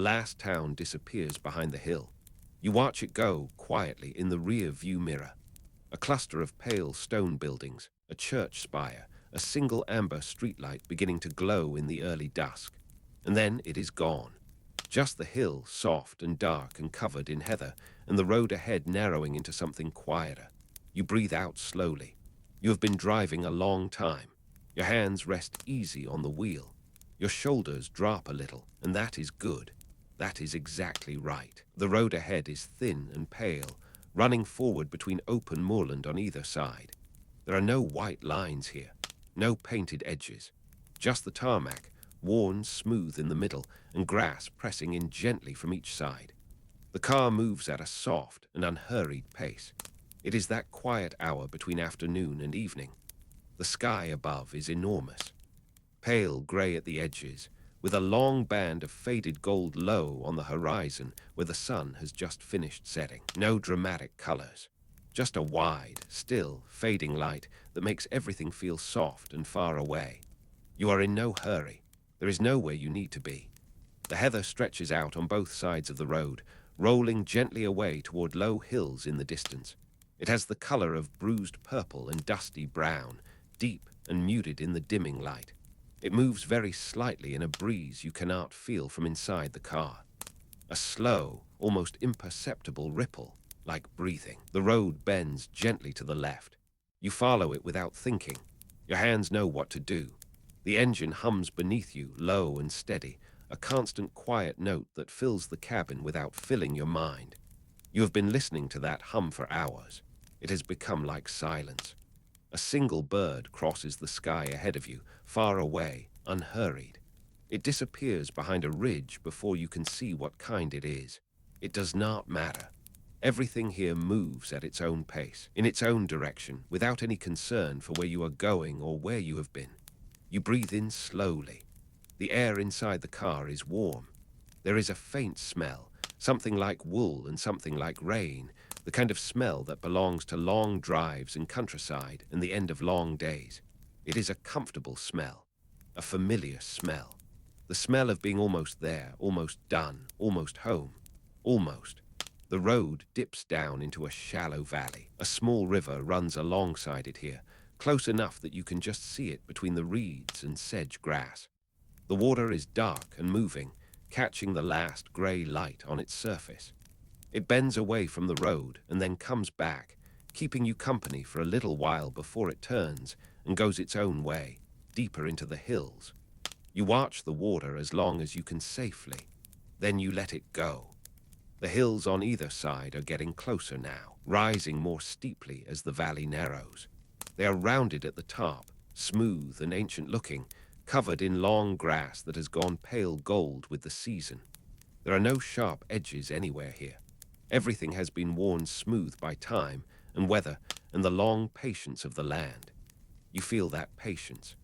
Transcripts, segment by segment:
last town disappears behind the hill. You watch it go quietly in the rear view mirror. A cluster of pale stone buildings, a church spire, a single amber streetlight beginning to glow in the early dusk. And then it is gone. Just the hill, soft and dark and covered in heather, and the road ahead narrowing into something quieter. You breathe out slowly. You have been driving a long time. Your hands rest easy on the wheel. Your shoulders drop a little, and that is good. That is exactly right. The road ahead is thin and pale, running forward between open moorland on either side. There are no white lines here, no painted edges, just the tarmac, worn smooth in the middle, and grass pressing in gently from each side. The car moves at a soft and unhurried pace. It is that quiet hour between afternoon and evening. The sky above is enormous, pale grey at the edges, with a long band of faded gold low on the horizon where the sun has just finished setting. No dramatic colors, just a wide, still, fading light that makes everything feel soft and far away. You are in no hurry. There is nowhere you need to be. The heather stretches out on both sides of the road, rolling gently away toward low hills in the distance. It has the color of bruised purple and dusty brown, deep and muted in the dimming light. It moves very slightly in a breeze you cannot feel from inside the car. A slow, almost imperceptible ripple, like breathing. The road bends gently to the left. You follow it without thinking. Your hands know what to do. The engine hums beneath you, low and steady, a constant quiet note that fills the cabin without filling your mind. You have been listening to that hum for hours. It has become like silence. A single bird crosses the sky ahead of you, far away, unhurried. It disappears behind a ridge before you can see what kind it is. It does not matter. Everything here moves at its own pace, in its own direction, without any concern for where you are going or where you have been. You breathe in slowly. The air inside the car is warm. There is a faint smell, something like wool and something like rain, the kind of smell that belongs to long drives and countryside and the end of long days. It is a comfortable smell, a familiar smell. The smell of being almost there, almost done, almost home, almost. The road dips down into a shallow valley. A small river runs alongside it here, close enough that you can just see it between the reeds and sedge grass. The water is dark and moving, catching the last grey light on its surface. It bends away from the road and then comes back, keeping you company for a little while before it turns and goes its own way, deeper into the hills. You watch the water as long as you can safely. Then you let it go. The hills on either side are getting closer now, rising more steeply as the valley narrows. They are rounded at the top, smooth and ancient-looking, covered in long grass that has gone pale gold with the season. There are no sharp edges anywhere here. Everything has been worn smooth by time and weather and the long patience of the land. You feel that patience.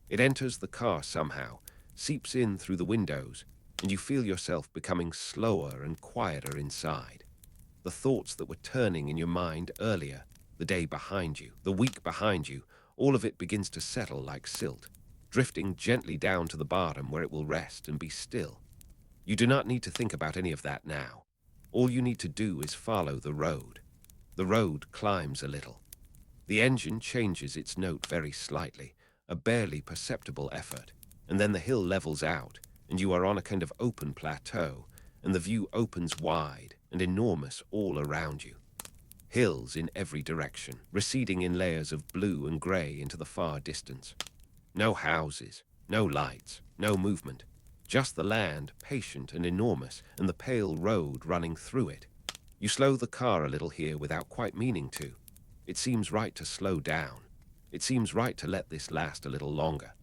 It enters the car somehow, seeps in through the windows, and you feel yourself becoming slower and quieter inside. The thoughts that were turning in your mind earlier, the day behind you, the week behind you, all of it begins to settle like silt, drifting gently down to the bottom where it will rest and be still. You do not need to think about any of that now. All you need to do is follow the road. The road climbs a little. The engine changes its note very slightly, a barely perceptible effort, and then the hill levels out, and you are on a kind of open plateau, and the view opens wide and enormous all around you. Hills in every direction, receding in layers of blue and grey into the far distance. No houses, no lights, no movement. Just the land, patient and enormous, and the pale road running through it. You slow the car a little here without quite meaning to. It seems right to slow down. It seems right to let this last a little longer.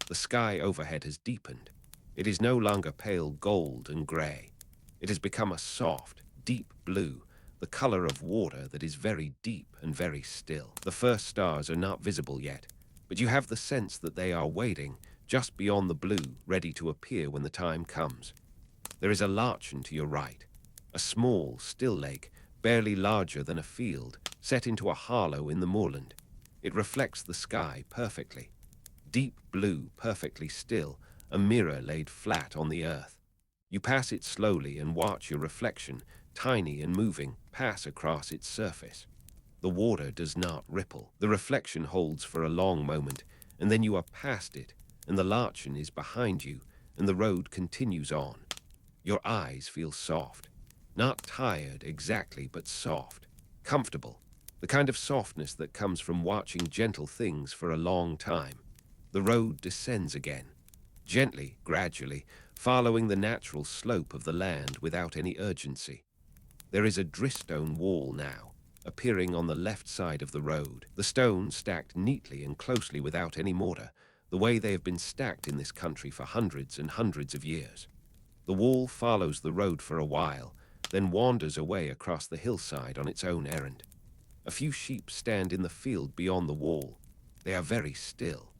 The sky overhead has deepened. It is no longer pale gold and grey. It has become a soft, deep blue, the color of water that is very deep and very still. The first stars are not visible yet, but you have the sense that they are waiting just beyond the blue, ready to appear when the time comes. There is a lichen to your right, a small, still lake, barely larger than a field, set into a hollow in the moorland. It reflects the sky perfectly. Deep blue, perfectly still, a mirror laid flat on the earth. You pass it slowly and watch your reflection, tiny and moving, pass across its surface. The water does not ripple. The reflection holds for a long moment, and then you are past it, and the lichen is behind you, and the road continues on. Your eyes feel soft. Not tired exactly, but soft. Comfortable. The kind of softness that comes from watching gentle things for a long time. The road descends again. Gently, gradually, following the natural slope of the land without any urgency. There is a dristone wall now, appearing on the left side of the road, the stones stacked neatly and closely without any mortar, the way they have been stacked in this country for hundreds and hundreds of years. The wall follows the road for a while, then wanders away across the hillside on its own errand. A few sheep stand in the field beyond the wall. They are very still.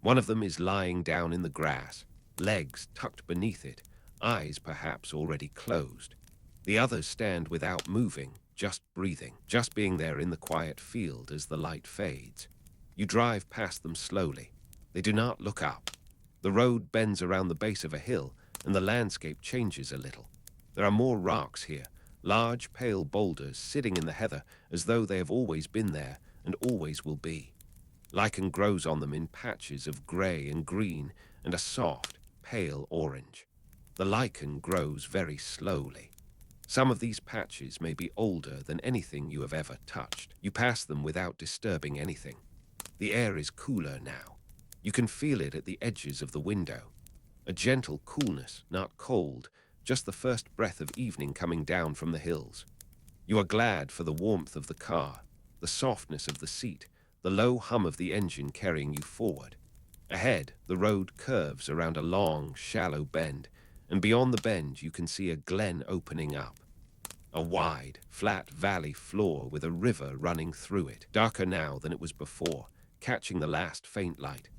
One of them is lying down in the grass, legs tucked beneath it, eyes perhaps already closed. The others stand without moving, just breathing, just being there in the quiet field as the light fades. You drive past them slowly. They do not look up. The road bends around the base of a hill, and the landscape changes a little. There are more rocks here, large pale boulders sitting in the heather as though they have always been there and always will be. Lichen grows on them in patches of grey and green and a soft, pale orange. The lichen grows very slowly. Some of these patches may be older than anything you have ever touched. You pass them without disturbing anything. The air is cooler now. You can feel it at the edges of the window. A gentle coolness, not cold, just the first breath of evening coming down from the hills. You are glad for the warmth of the car, the softness of the seat, the low hum of the engine carrying you forward. Ahead, the road curves around a long, shallow bend, and beyond the bend you can see a glen opening up. A wide, flat valley floor with a river running through it, darker now than it was before, catching the last faint light.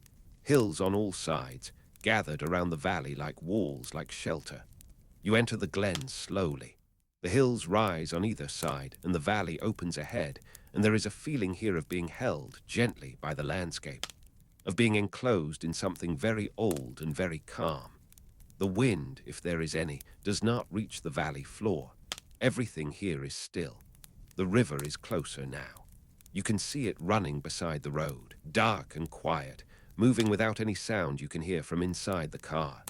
Hills on all sides, gathered around the valley like walls, like shelter. You enter the glen slowly. The hills rise on either side, and the valley opens ahead, and there is a feeling here of being held gently by the landscape, of being enclosed in something very old and very calm. The wind, if there is any, does not reach the valley floor. Everything here is still. The river is closer now. You can see it running beside the road, dark and quiet, moving without any sound you can hear from inside the car.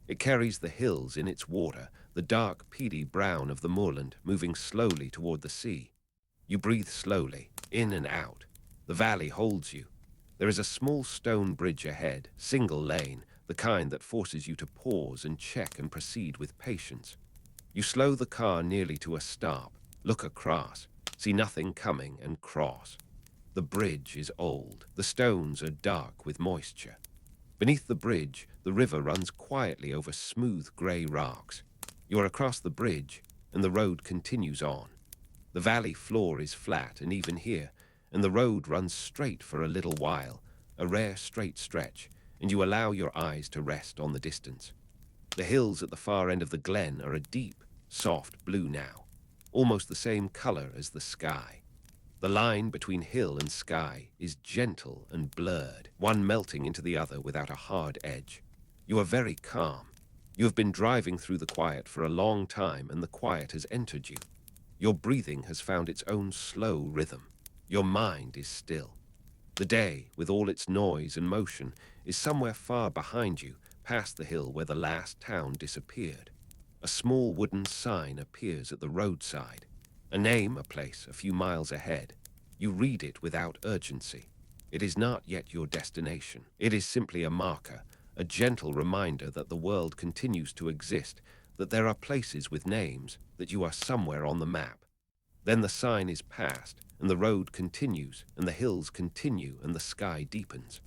It carries the hills in its water, the dark, peaty brown of the moorland, moving slowly toward the sea. You breathe slowly, in and out. The valley holds you. There is a small stone bridge ahead, single lane, the kind that forces you to pause and check and proceed with patience. You slow the car nearly to a stop, look across, see nothing coming, and cross. The bridge is old. The stones are dark with moisture. Beneath the bridge, the river runs quietly over smooth grey rocks. You are across the bridge, and the road continues on. The valley floor is flat and even here, and the road runs straight for a little while, a rare straight stretch, and you allow your eyes to rest on the distance. The hills at the far end of the glen are a deep, soft blue now, almost the same color as the sky. The line between hill and sky is gentle and blurred, one melting into the other without a hard edge. You are very calm. You have been driving through the quiet for a long time, and the quiet has entered you. Your breathing has found its own slow rhythm. Your mind is still. The day, with all its noise and motion, is somewhere far behind you, past the hill where the last town disappeared. A small wooden sign appears at the roadside. A name, a place, a few miles ahead. You read it without urgency. It is not yet your destination. It is simply a marker, a gentle reminder that the world continues to exist, that there are places with names, that you are somewhere on the map. Then the sign is passed, and the road continues, and the hills continue, and the sky deepens.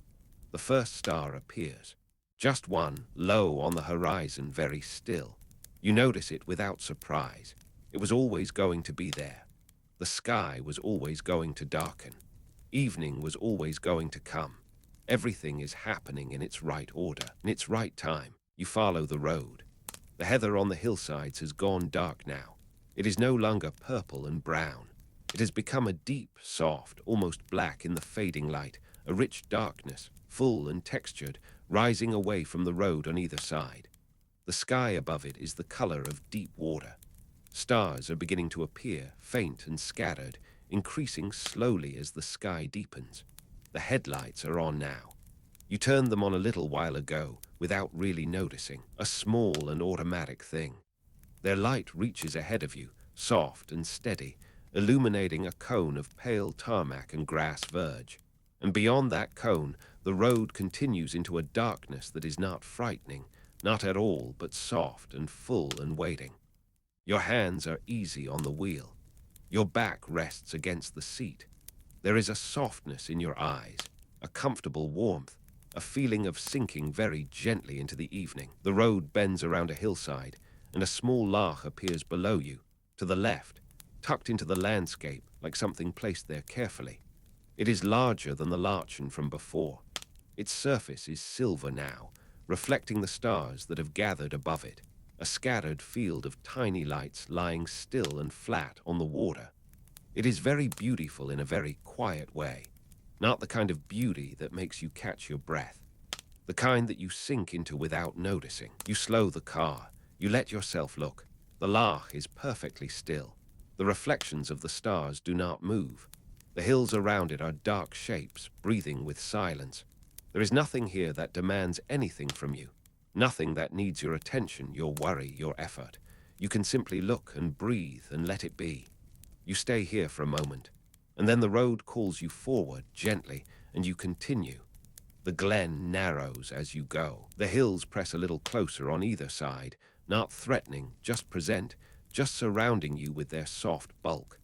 The first star appears. Just one, low on the horizon, very still. You notice it without surprise. It was always going to be there. The sky was always going to darken. Evening was always going to come. Everything is happening in its right order, in its right time. You follow the road. The heather on the hillsides has gone dark now. It is no longer purple and brown. It has become a deep, soft, almost black in the fading light, a rich darkness, full and textured, rising away from the road on either side. The sky above it is the color of deep water. Stars are beginning to appear, faint and scattered, increasing slowly as the sky deepens. The headlights are on now. You turned them on a little while ago without really noticing, a small and automatic thing. Their light reaches ahead of you, soft and steady, illuminating a cone of pale tarmac and grass verge. And beyond that cone, the road continues into a darkness that is not frightening, not at all, but soft and full and waiting. Your hands are easy on the wheel. Your back rests against the seat. There is a softness in your eyes, a comfortable warmth, a feeling of sinking very gently into the evening. The road bends around a hillside, and a small loch appears below you, to the left, tucked into the landscape like something placed there carefully. It is larger than the lichen from before. Its surface is silver now, reflecting the stars that have gathered above it, a scattered field of tiny lights lying still and flat on the water. It is very beautiful in a very quiet way, not the kind of beauty that makes you catch your breath, the kind that you sink into without noticing. You slow the car, you let yourself look. The loch is perfectly still. The reflections of the stars do not move. The hills around it are dark shapes, breathing with silence. There is nothing here that demands anything from you, nothing that needs your attention, your worry, your effort. You can simply look and breathe and let it be. You stay here for a moment, and then the road calls you forward gently, and you continue. The glen narrows as you go. The hills press a little closer on either side, not threatening, just present, just surrounding you with their soft bulk.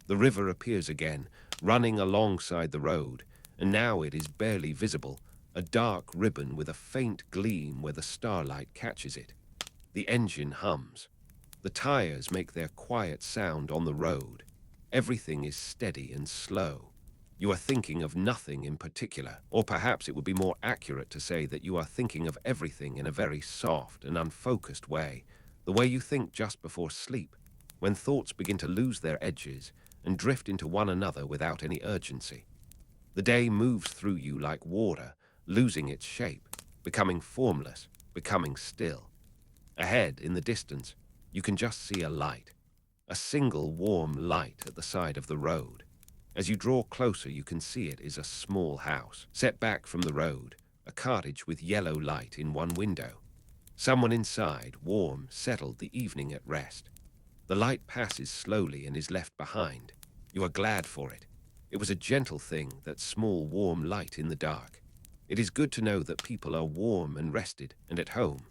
The river appears again, running alongside the road, and now it is barely visible, a dark ribbon with a faint gleam where the starlight catches it. The engine hums. The tires make their quiet sound on the road. Everything is steady and slow. You are thinking of nothing in particular, or perhaps it would be more accurate to say that you are thinking of everything in a very soft and unfocused way, the way you think just before sleep, when thoughts begin to lose their edges and drift into one another without any urgency. The day moves through you like water, losing its shape, becoming formless, becoming still. Ahead, in the distance, you can just see a light, a single warm light at the side of the road. As you draw closer, you can see it is a small house, set back from the road, a cottage with yellow light in one window. Someone inside, warm, settled, the evening at rest. The light passes slowly and is left behind. You are glad for it. It was a gentle thing, that small warm light in the dark. It is good to know that people are warm and rested and at home.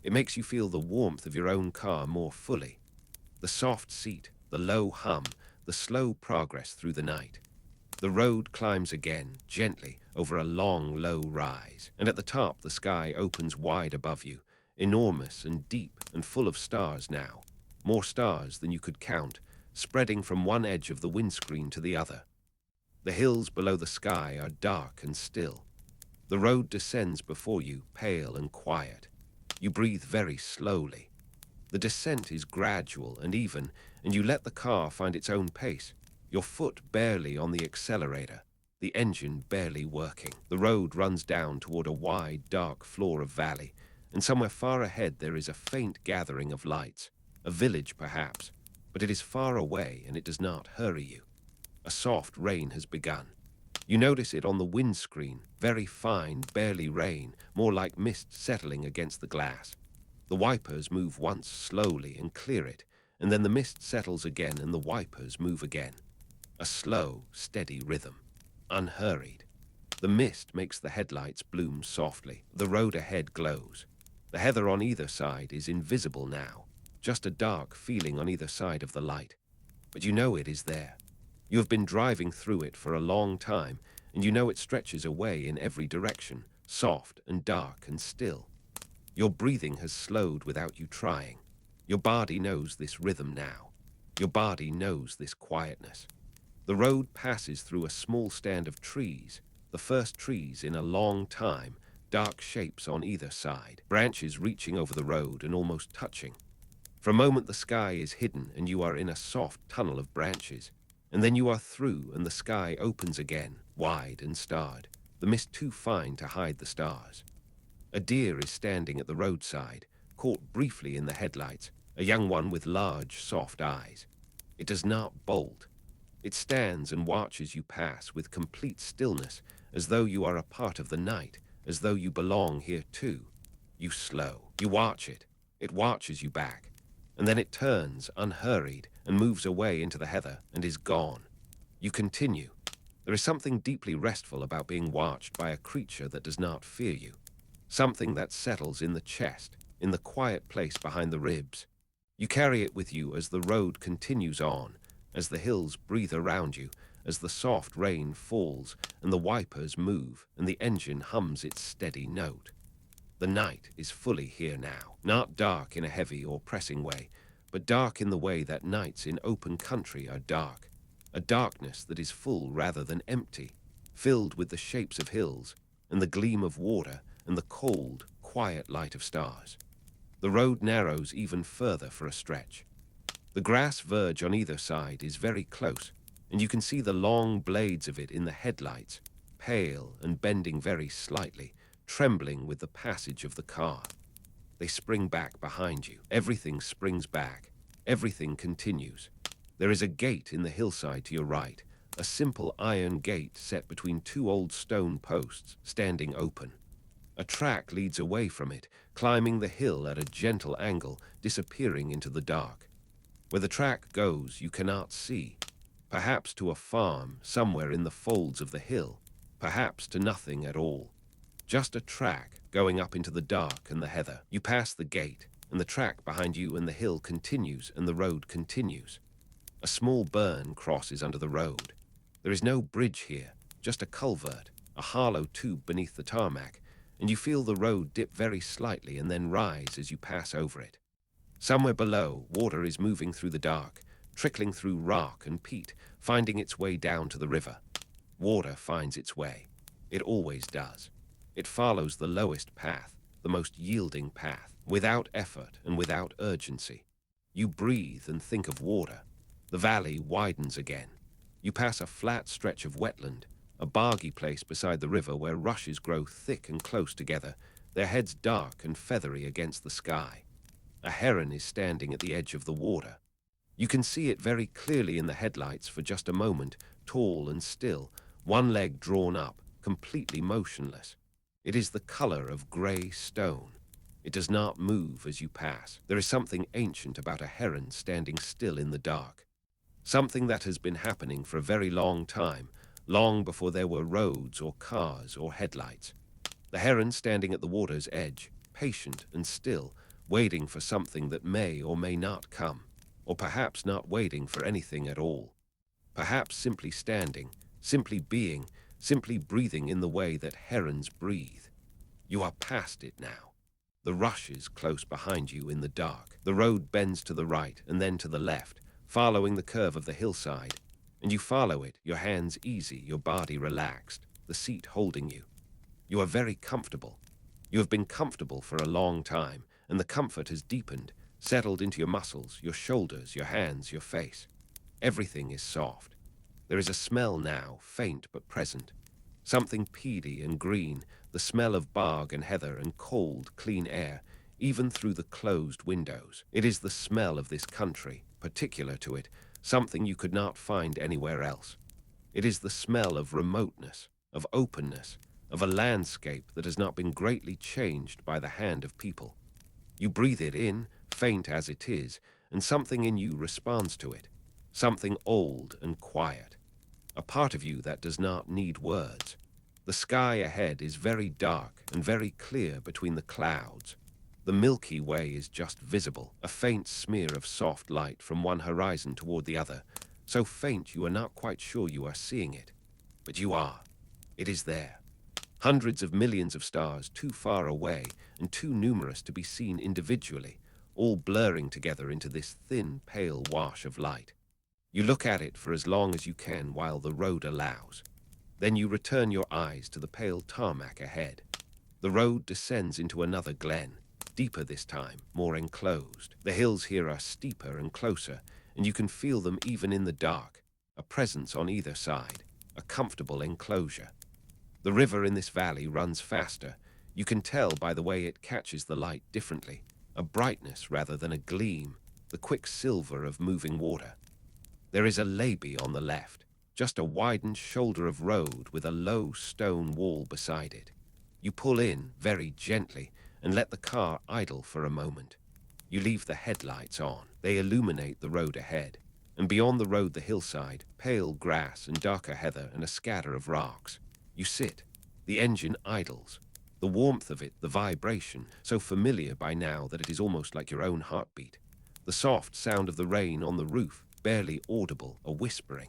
It makes you feel the warmth of your own car more fully. The soft seat, the low hum, the slow progress through the night. The road climbs again, gently, over a long, low rise, and at the top the sky opens wide above you, enormous and deep and full of stars now, more stars than you could count, spreading from one edge of the windscreen to the other. The hills below the sky are dark and still. The road descends before you, pale and quiet. You breathe very slowly. The descent is gradual and even, and you let the car find its own pace, your foot barely on the accelerator, the engine barely working. The road runs down toward a wide, dark floor of valley, and somewhere far ahead there is a faint gathering of lights, a village perhaps, but it is far away and it does not hurry you. A soft rain has begun. You notice it on the windscreen, very fine, barely rain, more like mist settling against the glass. The wipers move once slowly and clear it, and then the mist settles again and the wipers move again. A slow, steady rhythm, unhurried. The mist makes the headlights bloom softly. The road ahead glows. The heather on either side is invisible now, just a dark feeling on either side of the light. But you know it is there. You have been driving through it for a long time, and you know it stretches away in every direction, soft and dark and still. Your breathing has slowed without you trying. Your body knows this rhythm now. Your body knows this quietness. The road passes through a small stand of trees, the first trees in a long time, dark shapes on either side, branches reaching over the road and almost touching. For a moment the sky is hidden and you are in a soft tunnel of branches. And then you are through and the sky opens again, wide and starred, the mist too fine to hide the stars. A deer is standing at the roadside, caught briefly in the headlights, a young one with large, soft eyes. It does not bolt. It stands and watches you pass with complete stillness, as though you are a part of the night, as though you belong here too. You slow. You watch it. It watches you back. And then it turns, unhurried, and moves away into the heather and is gone. You continue. There is something deeply restful about being watched by a creature that does not fear you. Something that settles in the chest, in the quiet place behind the ribs. You carry it with you as the road continues on, as the hills breathe around you, as the soft rain falls and the wipers move and the engine hums its steady note. The night is fully here now, not dark in a heavy or pressing way, but dark in the way that nights in open country are dark, a darkness that is full rather than empty, filled with the shapes of hills and the gleam of water and the cold, quiet light of stars. The road narrows even further for a stretch. The grass verge on either side is very close, and you can see the long blades of it in the headlights, pale and bending very slightly, trembling with the passage of the car. They spring back behind you. Everything springs back. Everything continues. There is a gate in the hillside to your right, a simple iron gate set between two old stone posts, standing open. A track leads away from it, climbing the hill at a gentle angle, disappearing into the dark. Where the track goes, you cannot see. Perhaps to a farm somewhere in the folds of the hill, perhaps to nothing at all. Just a track going up into the dark and the heather. You pass the gate, and the track behind you and the hill continues, and the road continues. A small burn crosses under the road. There is no bridge here, just a culvert, a hollow tube beneath the tarmac, and you feel the road dip very slightly and then rise as you pass over it. Somewhere below, water is moving through the dark, trickling through rock and peat, finding its way down to the river. Water finds its way. It always does. It follows the lowest path, the most yielding path, without effort and without urgency. You breathe and think of water. The valley widens again. You pass a flat stretch of wetland, a boggy place beside the river where rushes grow thick and close together, their heads dark and feathery against the sky. A heron is standing at the edge of the water. You can see it very clearly in the headlights for just a moment, tall and still, one leg drawn up, completely motionless. It is the color of gray stone. It does not move as you pass. There is something ancient about a heron standing still in the dark. Something that has been happening for a very long time, long before there were roads or cars or headlights. The heron standing at the water's edge, patient and still, waiting for something that may or may not come, or perhaps not waiting for anything at all. Perhaps simply standing, simply being, simply breathing in the way that herons breathe. You are past it now. The rush is close behind you in the dark. The road bends to the right and then to the left, following the curve of the hillside, and you follow it, your hands easy, your body relaxed, the seat holding you. You are very comfortable. You have been comfortable for a long time, and the comfort has deepened, settled into your muscles, your shoulders, your hands, your face. Everything is soft. There is a smell now, faint but present. Something peaty and green, the smell of bog and heather and cold, clean air, even through the closed windows. It is the smell of this country, particular to it, something you could not find anywhere else. It is the smell of remoteness, of openness, of a landscape that has not been greatly changed by the hand of people. You breathe it in, faint as it is, and something in you responds to it, something old and quiet, a part of you that does not need words. The sky ahead is very dark and very clear between the clouds. The Milky Way is just visible, a faint smear of soft light from one horizon toward the other, so faint you are not quite sure you are seeing it. But you are. It is there. Hundreds of millions of stars too far away and too numerous to be seen individually, all blurring together into this thin, pale wash of light. You look at it for as long as you can while the road allows. Then you return your eyes to the pale tarmac ahead. The road descends into another glen, deeper this time, more enclosed. The hills here are steeper and closer, and you can feel them even in the dark, a presence on either side, a comfortable enclosure. The river in this valley runs faster. You can tell by the way it catches the light differently. a brightness rather than a gleam, the quick silver of moving water. There is a levee on the left, just a widened shoulder of road with a low stone wall beside it. You pull in very gently and let the car idle for a moment. You leave the headlights on. They illuminate the road ahead, and beyond the road the hillside, pale grass and darker heather and a scatter of rocks. You sit. The engine idles. The warmth of it, the vibration, so familiar by now that it is almost like your own heartbeat. The soft sound of the rain on the roof, barely audible, a whispering.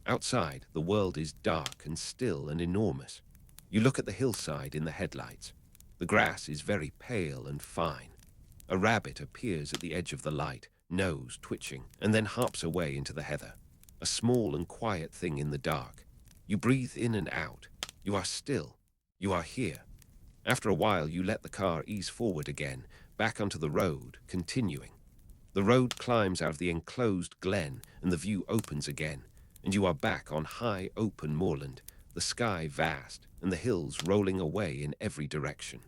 Outside, the world is dark and still and enormous. You look at the hillside in the headlights. The grass is very pale and fine. A rabbit appears at the edge of the light, nose twitching, and then hops away into the heather. A small and quiet thing in the dark. You breathe in and out. You are still. You are here. After a while, you let the car ease forward again, back onto the road, continuing. The road climbs out of the enclosed glen, and the view opens again, and you are back on high, open moorland, the sky vast, and the hills rolling away in every direction.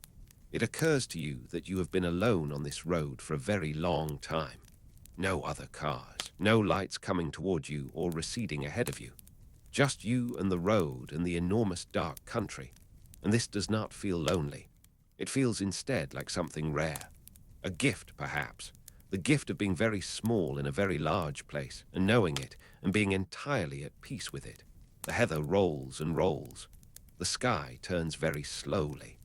It occurs to you that you have been alone on this road for a very long time. No other cars, no lights coming toward you or receding ahead of you. Just you and the road and the enormous dark country. And this does not feel lonely. It feels instead like something rare. A gift, perhaps. The gift of being very small in a very large place, and knowing it, and being entirely at peace with it. The heather rolls and rolls. The sky turns very slowly.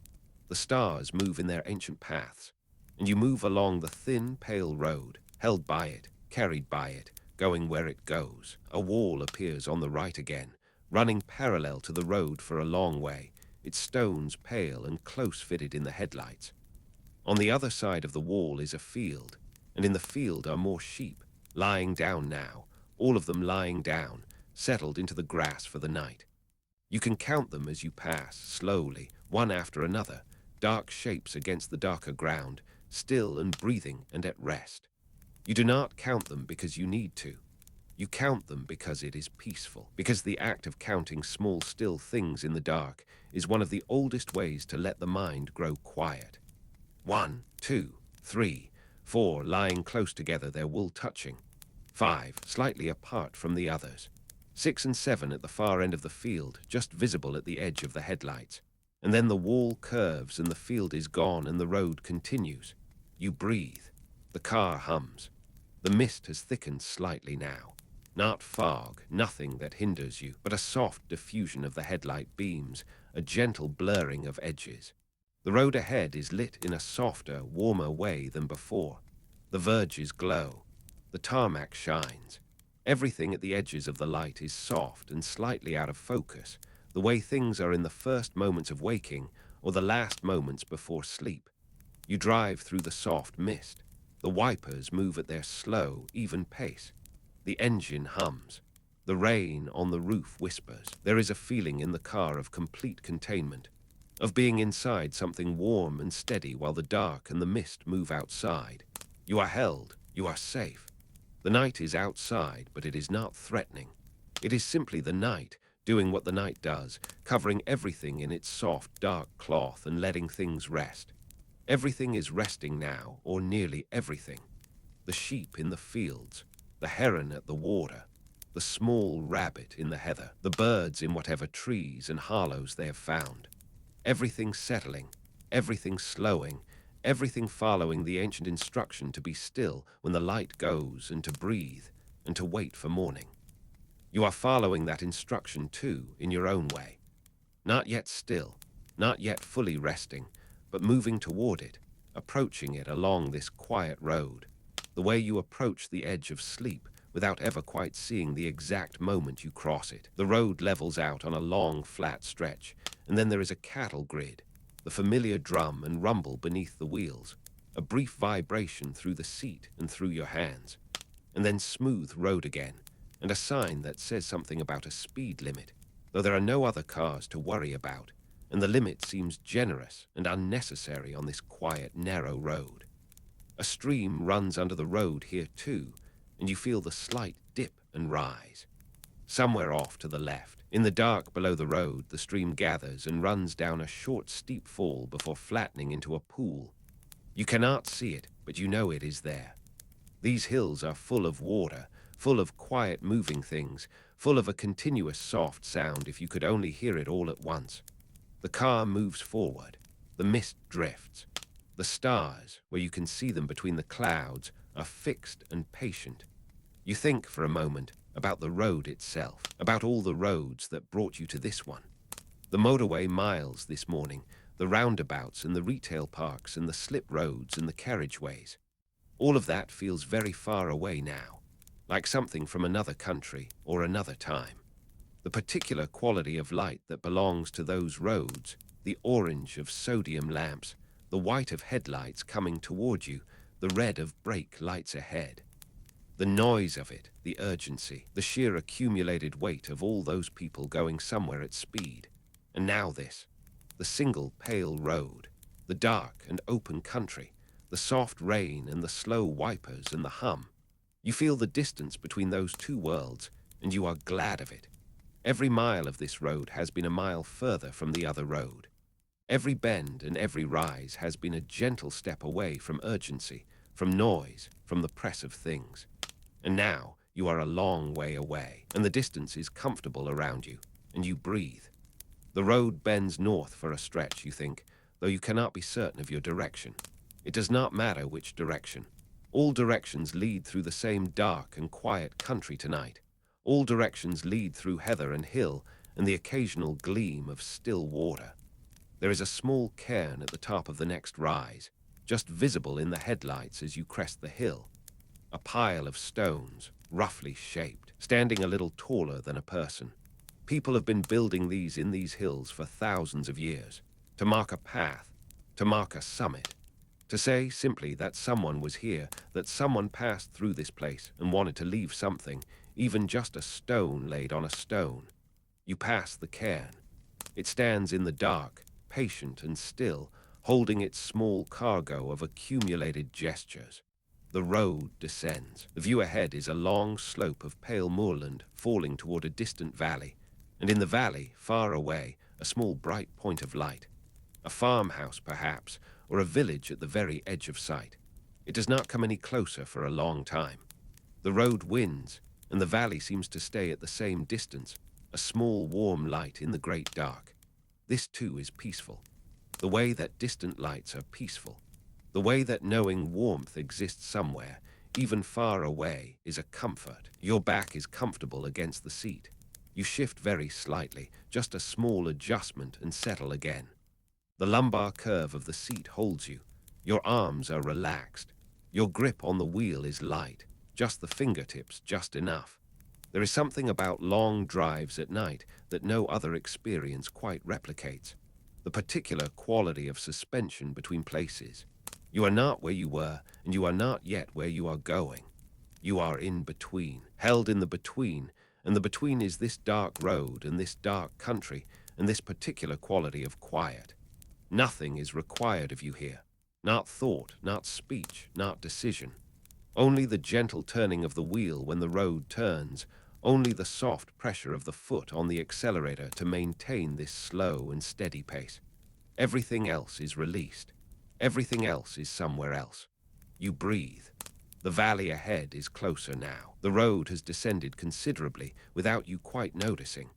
The stars move in their ancient paths, and you move along the thin, pale road, held by it, carried by it, going where it goes. A wall appears on the right again, running parallel to the road for a long way, its stones pale and close-fitted in the headlights. On the other side of the wall is a field, and in the field are more sheep, lying down now, all of them lying down, settled into the grass for the night. You can count them as you pass, slowly, one after another, dark shapes against the darker ground, still and breathing and at rest. You do not count them because you need to. You count them because it is peaceful, because the act of counting small, still things in the dark is one of the oldest ways to let the mind grow quiet. 1, 2, 3, 4 lying close together, their wool touching. 5 slightly apart from the others. 6 and 7 at the far end of the field, just visible at the edge of the headlights. And then the wall curves and the field is gone and the road continues. You breathe. The car hums. The mist has thickened slightly now. Not fog, nothing that hinders you, but a soft diffusion of the headlight beams, a gentle blurring of edges. The road ahead is lit in a softer, warmer way than before. The verges glow. The tarmac shines. Everything at the edges of the light is soft and slightly out of focus, the way things are in the first moments of waking or the last moments before sleep. You drive through the soft mist. The wipers move at their slow, even pace. The engine hums. The rain on the roof whispers. There is a feeling in the car of complete containment, of being inside something warm and steady while the dark and the mist move outside. You are held. You are safe. The night is outside, but it is not threatening. It is simply the night, doing what the night does, covering everything in its soft, dark cloth and letting things rest. Everything is resting now, or nearly everything. The sheep in the fields, the heron at the water, the small rabbit in the heather, the birds in whatever trees and hollows they have found. Everything settling, everything slowing, everything following the ancient instruction to be still when the light goes and to breathe and to wait for morning. You are following that instruction too, in your own way. Not yet still, not yet fully resting, but moving toward it, approaching it along this quiet road, the way you approach the edge of sleep without ever quite seeing the exact moment you cross it. The road levels out on a long, flat stretch, and then there is a cattle grid, the familiar drum and rumble beneath the wheels, a brief vibration through the seat and through your hands, and then smooth road again, and a sign that says something about a speed limit, though there are no other cars to worry about, and the limit seems generous and unnecessary on this quiet, narrow road. A stream runs under the road here too, and you feel the slight dip and rise. Somewhere off to the left, in the dark below the road, the stream gathers and runs down a short, steep fall before flattening into a pool. You cannot see it, but you know it is there. These hills are full of water, full of quiet moving things, full of a continuous soft sound if you could only hear it all at once. The car moves forward. The mist drifts. The stars, where you can see them between the clouds, are fixed and patient. You think for a moment about the road itself, about all the roads that brought you to this one. The motorway miles this morning, the roundabouts and the retail parks and the slip roads and the carriageways. All of that feels very far away now, like something from another country or another time. The particular quality of light that belongs to those roads, the orange of sodium lamps, the white of headlights coming toward you, the red of brake lights ahead. The noise of it, the urgency, the sheer accumulated weight of all those people going somewhere at speed. And now this, the single pale road, the dark and open country, the soft rain and the slow wipers and the hum. You feel the distance between those two worlds, and you are glad of it. Every mile of this road has been a mile further from the other road. Every bend and every rise has been a gentle step away from urgency, from noise, from the press of things. And now you are a long way away, and the distance is comfortable around you, and you breathe. The road bends north for a stretch, you think, though you cannot be certain of your direction. It does not matter which direction. All directions lead through the same dark and quiet country tonight. All directions lead through heather and hill and the occasional gleam of still water. There is a small cairn at the top of the next rise, just visible in the headlights as you crest the hill. A pile of stones, roughly shaped, standing a little taller than a person. People have been building these in these hills for thousands of years, to mark a path, to mark a summit, to say simply that someone was here, that someone passed through this place and wanted to leave something, even just a stone laid on a stone. You pass the cairn. It stands in the dark, patient and still, holding its small cargo of accumulated gestures. The road descends. The view ahead is a long slope of pale moorland falling toward a distant valley, and in the valley, far away, a small bright point of light. A farmhouse, perhaps, or a village at the very edge of sight. It does not come any closer for a long time. The road winds, and the valley seems to stay at the same distance, a small warm light in the great dark. This too is peaceful. The way that distant lights are peaceful. The way that knowing warmth exists somewhere, even far away, is a comfort. Your back is comfortable against the seat. You shift very slightly, just a small adjustment, and settle again. The lumbar curve of the seat holds you. Your arms are relaxed. Your grip on the wheel is light, just the fingertips, just enough. There is something about long drives at night that no other experience quite replicates. The particular quality of suspension between places. You are not where you were, and you are not yet where you are going. You are in between, held in the between, and the between is this dark road and this dark country and this particular quality of quiet. Nothing is required of you here. Not thought, not speech, not decision. Only the gentle turning of the wheel when the road turns, only the soft pressure of the foot on the accelerator to maintain this slow and steady pace. Everything else is released. Everything else is somewhere else. You breathe. The valley ahead is closer now. The road has descended considerably without you quite noticing,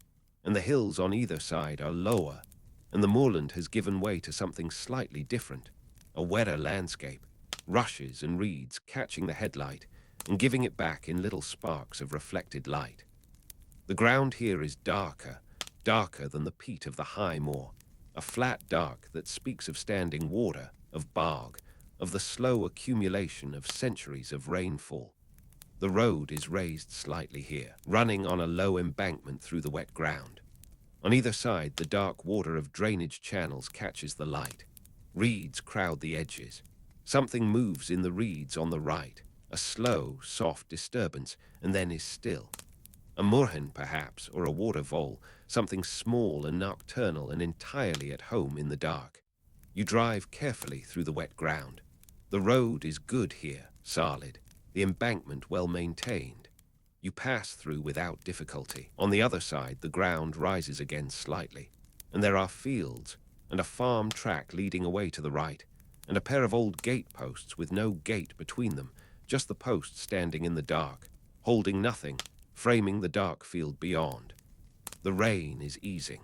and the hills on either side are lower, and the moorland has given way to something slightly different, a wetter landscape, rushes and reeds catching the headlight and giving it back in little sparks of reflected light. The ground here is darker, darker than the peat of the high moor, a flat dark that speaks of standing water, of bog, of the slow accumulation of centuries of rainfall. The road is raised slightly here, running on a low embankment through the wet ground. On either side, the dark water of drainage channels catches the light. Reeds crowd the edges. Something moves in the reeds on the right, a slow, soft disturbance, and then is still. A moorhen, perhaps, or a water vole, something small and nocturnal and entirely at home in the dark. You drive carefully through the wet ground. The road is good here, solid, the embankment well maintained. You pass through without difficulty. On the other side, the ground rises again slightly, and there are fields and a farm track leading away to the right, and a pair of old gate posts with no gate between them, just the posts standing in the dark, holding nothing, framing the dark field beyond. The rain is easing.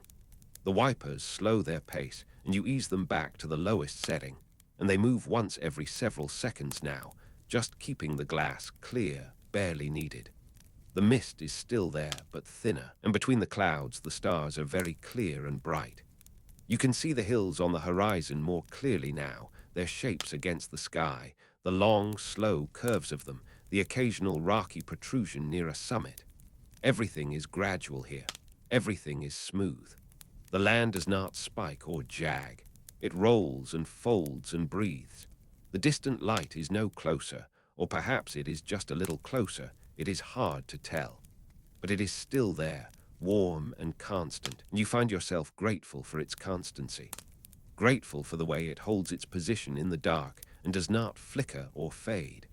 The wipers slow their pace, and you ease them back to the lowest setting, and they move once every several seconds now, just keeping the glass clear, barely needed. The mist is still there, but thinner, and between the clouds the stars are very clear and bright. You can see the hills on the horizon more clearly now, their shapes against the sky, the long, slow curves of them, the occasional rocky protrusion near a summit. Everything is gradual here. Everything is smooth. The land does not spike or jag. It rolls and folds and breathes. The distant light is no closer, or perhaps it is just a little closer. It is hard to tell. But it is still there, warm and constant, and you find yourself grateful for its constancy. Grateful for the way it holds its position in the dark and does not flicker or fade.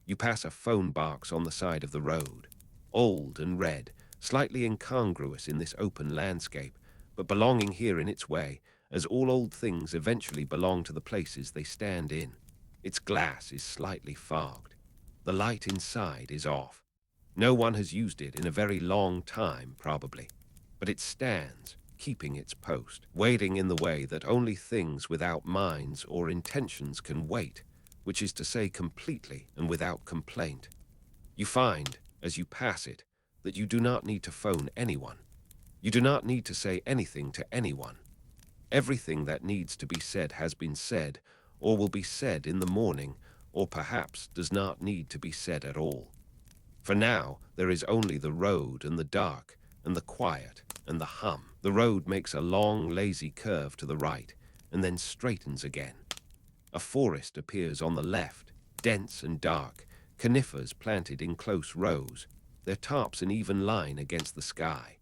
You pass a phone box on the side of the road, old and red, slightly incongruous in this open landscape, but belonging here in its way, as all old things eventually belong to the places they stand in. Its glass is slightly fogged. The light inside is off. No one has used it in a very long time, probably, but it stands, keeping its post, waiting in the way that only things without minds or intentions can wait, which is to say completely and without complaint. You find, as you pass it, that you do not need to phone anyone. You do not need to say anything to anyone. Everything that needs to be said has been said, or will be said in the morning, or perhaps does not need to be said at all. For now, there is only the road and the dark, and the quiet, and the hum. The road makes a long, lazy curve to the right, and then straightens again. A forest appears on the left, dense and dark, conifers planted in close rows, their tops an even line against the sky.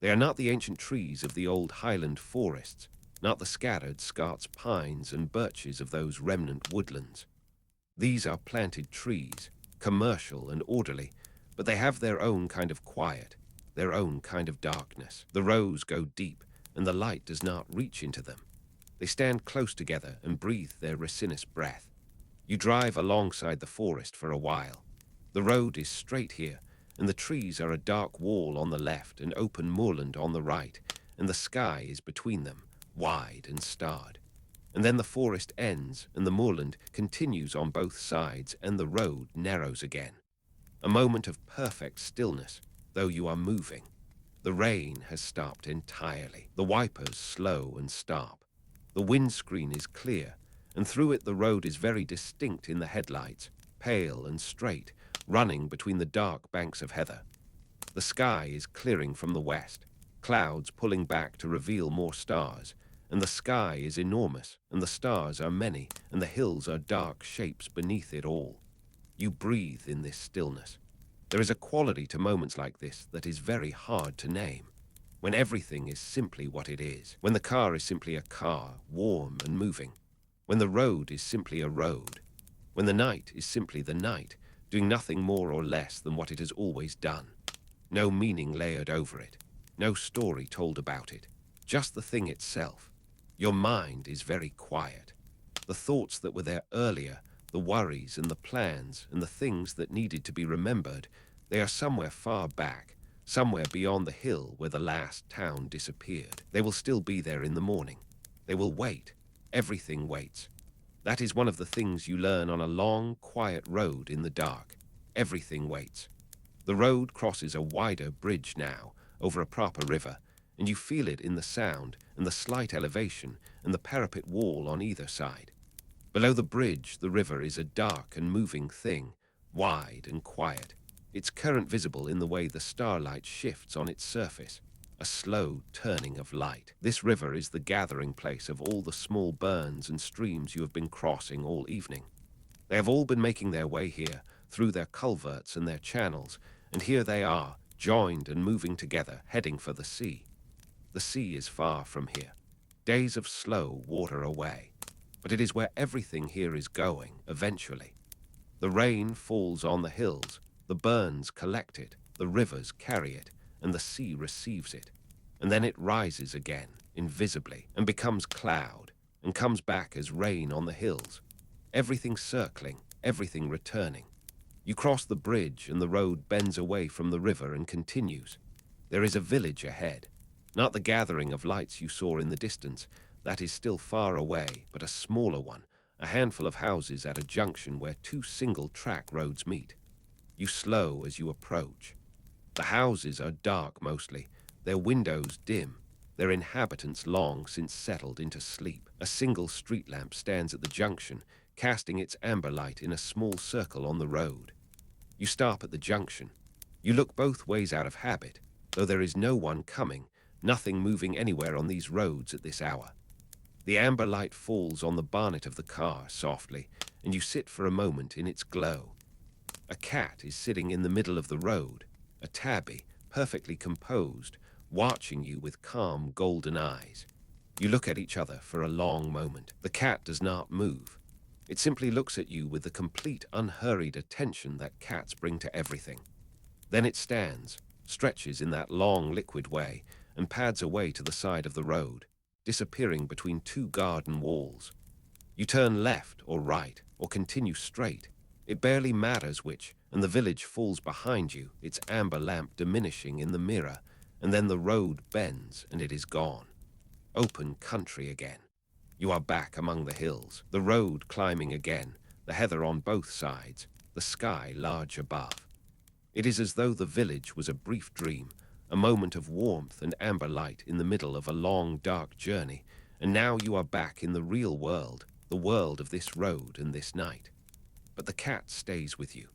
They are not the ancient trees of the old Highland forests, not the scattered Scots pines and birches of those remnant woodlands. These are planted trees, commercial and orderly, but they have their own kind of quiet, their own kind of darkness. The rows go deep, and the light does not reach into them. They stand close together and breathe their resinous breath. You drive alongside the forest for a while. The road is straight here, and the trees are a dark wall on the left and open moorland on the right, and the sky is between them, wide and starred. And then the forest ends, and the moorland continues on both sides, and the road narrows again. A moment of perfect stillness, though you are moving. The rain has stopped entirely. The wipers slow and stop. The windscreen is clear, and through it the road is very distinct in the headlights, pale and straight, running between the dark banks of heather. The sky is clearing from the west, clouds pulling back to reveal more stars, and the sky is enormous, and the stars are many, and the hills are dark shapes beneath it all. You breathe in this stillness. There is a quality to moments like this that is very hard to name. When everything is simply what it is. When the car is simply a car, warm and moving. When the road is simply a road. When the night is simply the night, doing nothing more or less than what it has always done. No meaning layered over it. No story told about it. Just the thing itself. Your mind is very quiet. The thoughts that were there earlier, the worries and the plans and the things that needed to be remembered, they are somewhere far back, somewhere beyond the hill where the last town disappeared. They will still be there in the morning. They will wait. Everything waits. That is one of the things you learn on a long, quiet road in the dark. Everything waits. The road crosses a wider bridge now, over a proper river, and you feel it in the sound and the slight elevation and the parapet wall on either side. Below the bridge, the river is a dark and moving thing, wide and quiet, its current visible in the way the starlight shifts on its surface, a slow turning of light. This river is the gathering place of all the small burns and streams you have been crossing all evening. They have all been making their way here, through their culverts and their channels, and here they are, joined and moving together, heading for the sea. The sea is far from here, days of slow water away, but it is where everything here is going, eventually. The rain falls on the hills, the burns collect it, the rivers carry it, and the sea receives it, and then it rises again, invisibly, and becomes cloud, and comes back as rain on the hills. Everything circling, everything returning. You cross the bridge and the road bends away from the river and continues. There is a village ahead. Not the gathering of lights you saw in the distance, that is still far away, but a smaller one, a handful of houses at a junction where two single-track roads meet. You slow as you approach. The houses are dark mostly, their windows dim, their inhabitants long since settled into sleep. A single street lamp stands at the junction, casting its amber light in a small circle on the road. You stop at the junction. You look both ways out of habit, though there is no one coming, nothing moving anywhere on these roads at this hour. The amber light falls on the bonnet of the car softly, and you sit for a moment in its glow. A cat is sitting in the middle of the road, a tabby, perfectly composed, watching you with calm golden eyes. You look at each other for a long moment. The cat does not move. It simply looks at you with the complete unhurried attention that cats bring to everything. Then it stands, stretches in that long liquid way, and pads away to the side of the road, disappearing between two garden walls. You turn left or right, or continue straight. It barely matters which, and the village falls behind you, its amber lamp diminishing in the mirror, and then the road bends and it is gone. Open country again. You are back among the hills, the road climbing again, the heather on both sides, the sky large above. It is as though the village was a brief dream, a moment of warmth and amber light in the middle of a long, dark journey, and now you are back in the real world, the world of this road and this night. But the cat stays with you.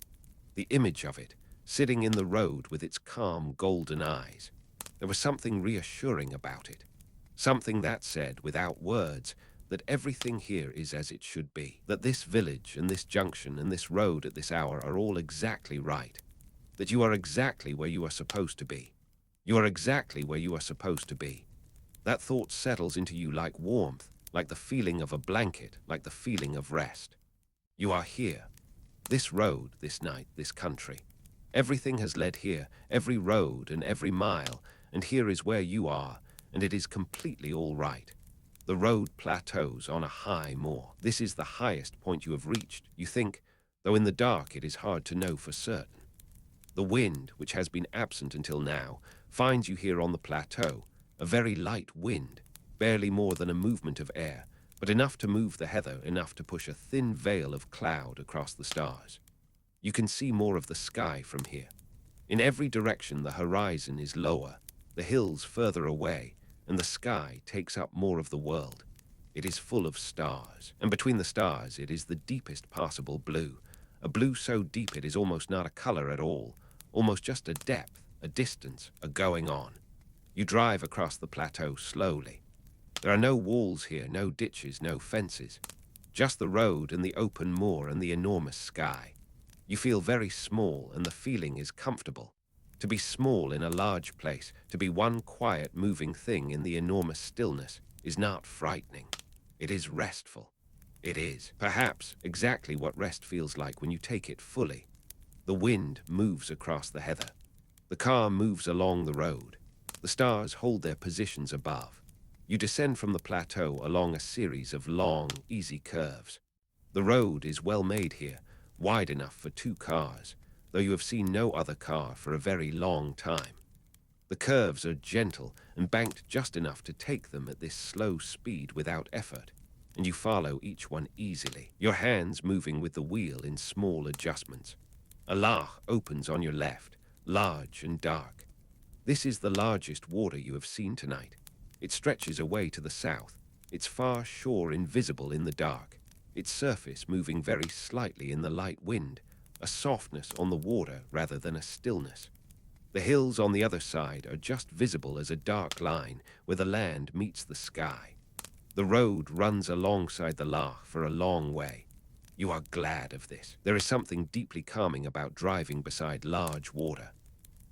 The image of it, sitting in the road with its calm, golden eyes. There was something reassuring about it. Something that said, without words, that everything here is as it should be. That this village and this junction and this road at this hour are all exactly right. That you are exactly where you are supposed to be. You are exactly where you are supposed to be. That thought settles into you like warmth, like the feeling of a blanket, like the feeling of rest. You are here. This road, this night, this country. Everything has led here, every road and every mile, and here is where you are, and it is completely all right. The road plateaus on a high moor. This is the highest point you have reached, you think, though in the dark it is hard to know for certain. The wind, which has been absent until now, finds you here on the plateau, a very light wind, barely more than a movement of air, but enough to move the heather, enough to push a thin veil of cloud across the stars. You can see more of the sky from here. In every direction the horizon is lower, the hills further away, and the sky takes up more of the world. It is full of stars, and between the stars it is the deepest possible blue, a blue so deep it is almost not a color at all, almost just a depth, a distance, a going on. You drive across the plateau slowly. There are no walls here, no ditches, no fences. Just the road and the open moor and the enormous sky. You feel very small and the feeling is comfortable. To be small in a large place, to be one quiet moving thing in the enormous stillness, is not frightening. It is restful. It is, perhaps, exactly what rest feels like when you take it fully. The wind moves across the heather. The car moves along the road. The stars hold their positions above. You descend from the plateau along a series of long, easy curves. The road is well made here, wide enough for two cars, though you have seen no other car for a very long time. The curves are gentle and banked just enough to take them at this slow speed without effort, and you follow each one easily, your hands moving with the wheel in small adjustments. A loch opens on your left, large and dark. This is the largest water you have seen tonight. It stretches away to the south, its far shore invisible in the dark, its surface moving very slightly in the light wind, a softness on the water rather than a stillness. The hills on the other side are just visible as a dark line where the land meets the sky. The road runs alongside the loch for a long way. You are glad of this. There is something deeply calming about driving beside large water.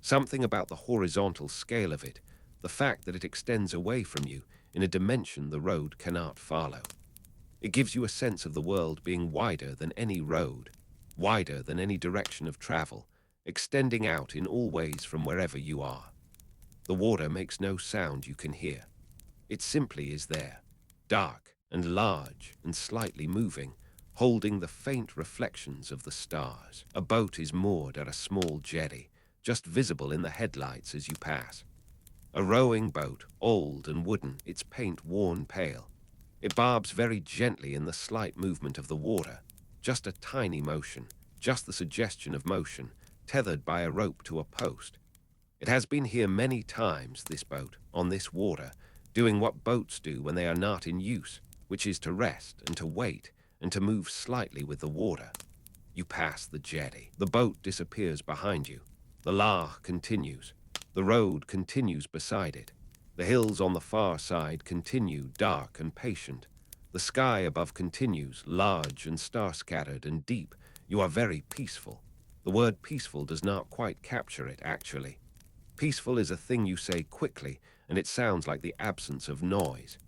Something about the horizontal scale of it, the fact that it extends away from you in a dimension the road cannot follow. It gives you a sense of the world being wider than any road, wider than any direction of travel, extending out in all ways from wherever you are. The water makes no sound you can hear. It simply is there, dark, and large and slightly moving, holding the faint reflections of the stars. A boat is moored at a small jetty, just visible in the headlights as you pass. A rowing boat, old and wooden, its paint worn pale. It barbs very gently in the slight movement of the water, just a tiny motion, just the suggestion of motion, tethered by a rope to a post. It has been here many times, this boat, on this water, doing what boats do when they are not in use, which is to rest and to wait and to move slightly with the water. You pass the jetty. The boat disappears behind you. The loch continues. The road continues beside it. The hills on the far side continue dark and patient. The sky above continues large and star-scattered and deep. You are very peaceful. The word peaceful does not quite capture it, actually. Peaceful is a thing you say quickly, and it sounds like the absence of noise.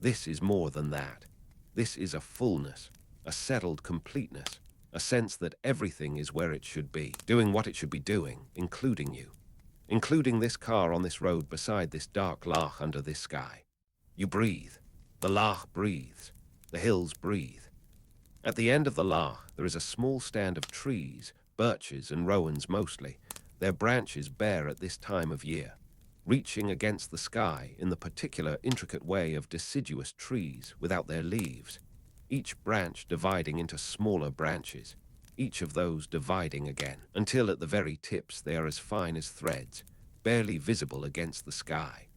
This is more than that. This is a fullness, a settled completeness, a sense that everything is where it should be, doing what it should be doing, including you. Including this car on this road beside this dark loch under this sky. You breathe. The loch breathes. The hills breathe. At the end of the loch, there is a small stand of trees, birches and rowans mostly, their branches bare at this time of year, reaching against the sky in the particular intricate way of deciduous trees without their leaves, each branch dividing into smaller branches, each of those dividing again, until at the very tips they are as fine as threads, barely visible against the sky.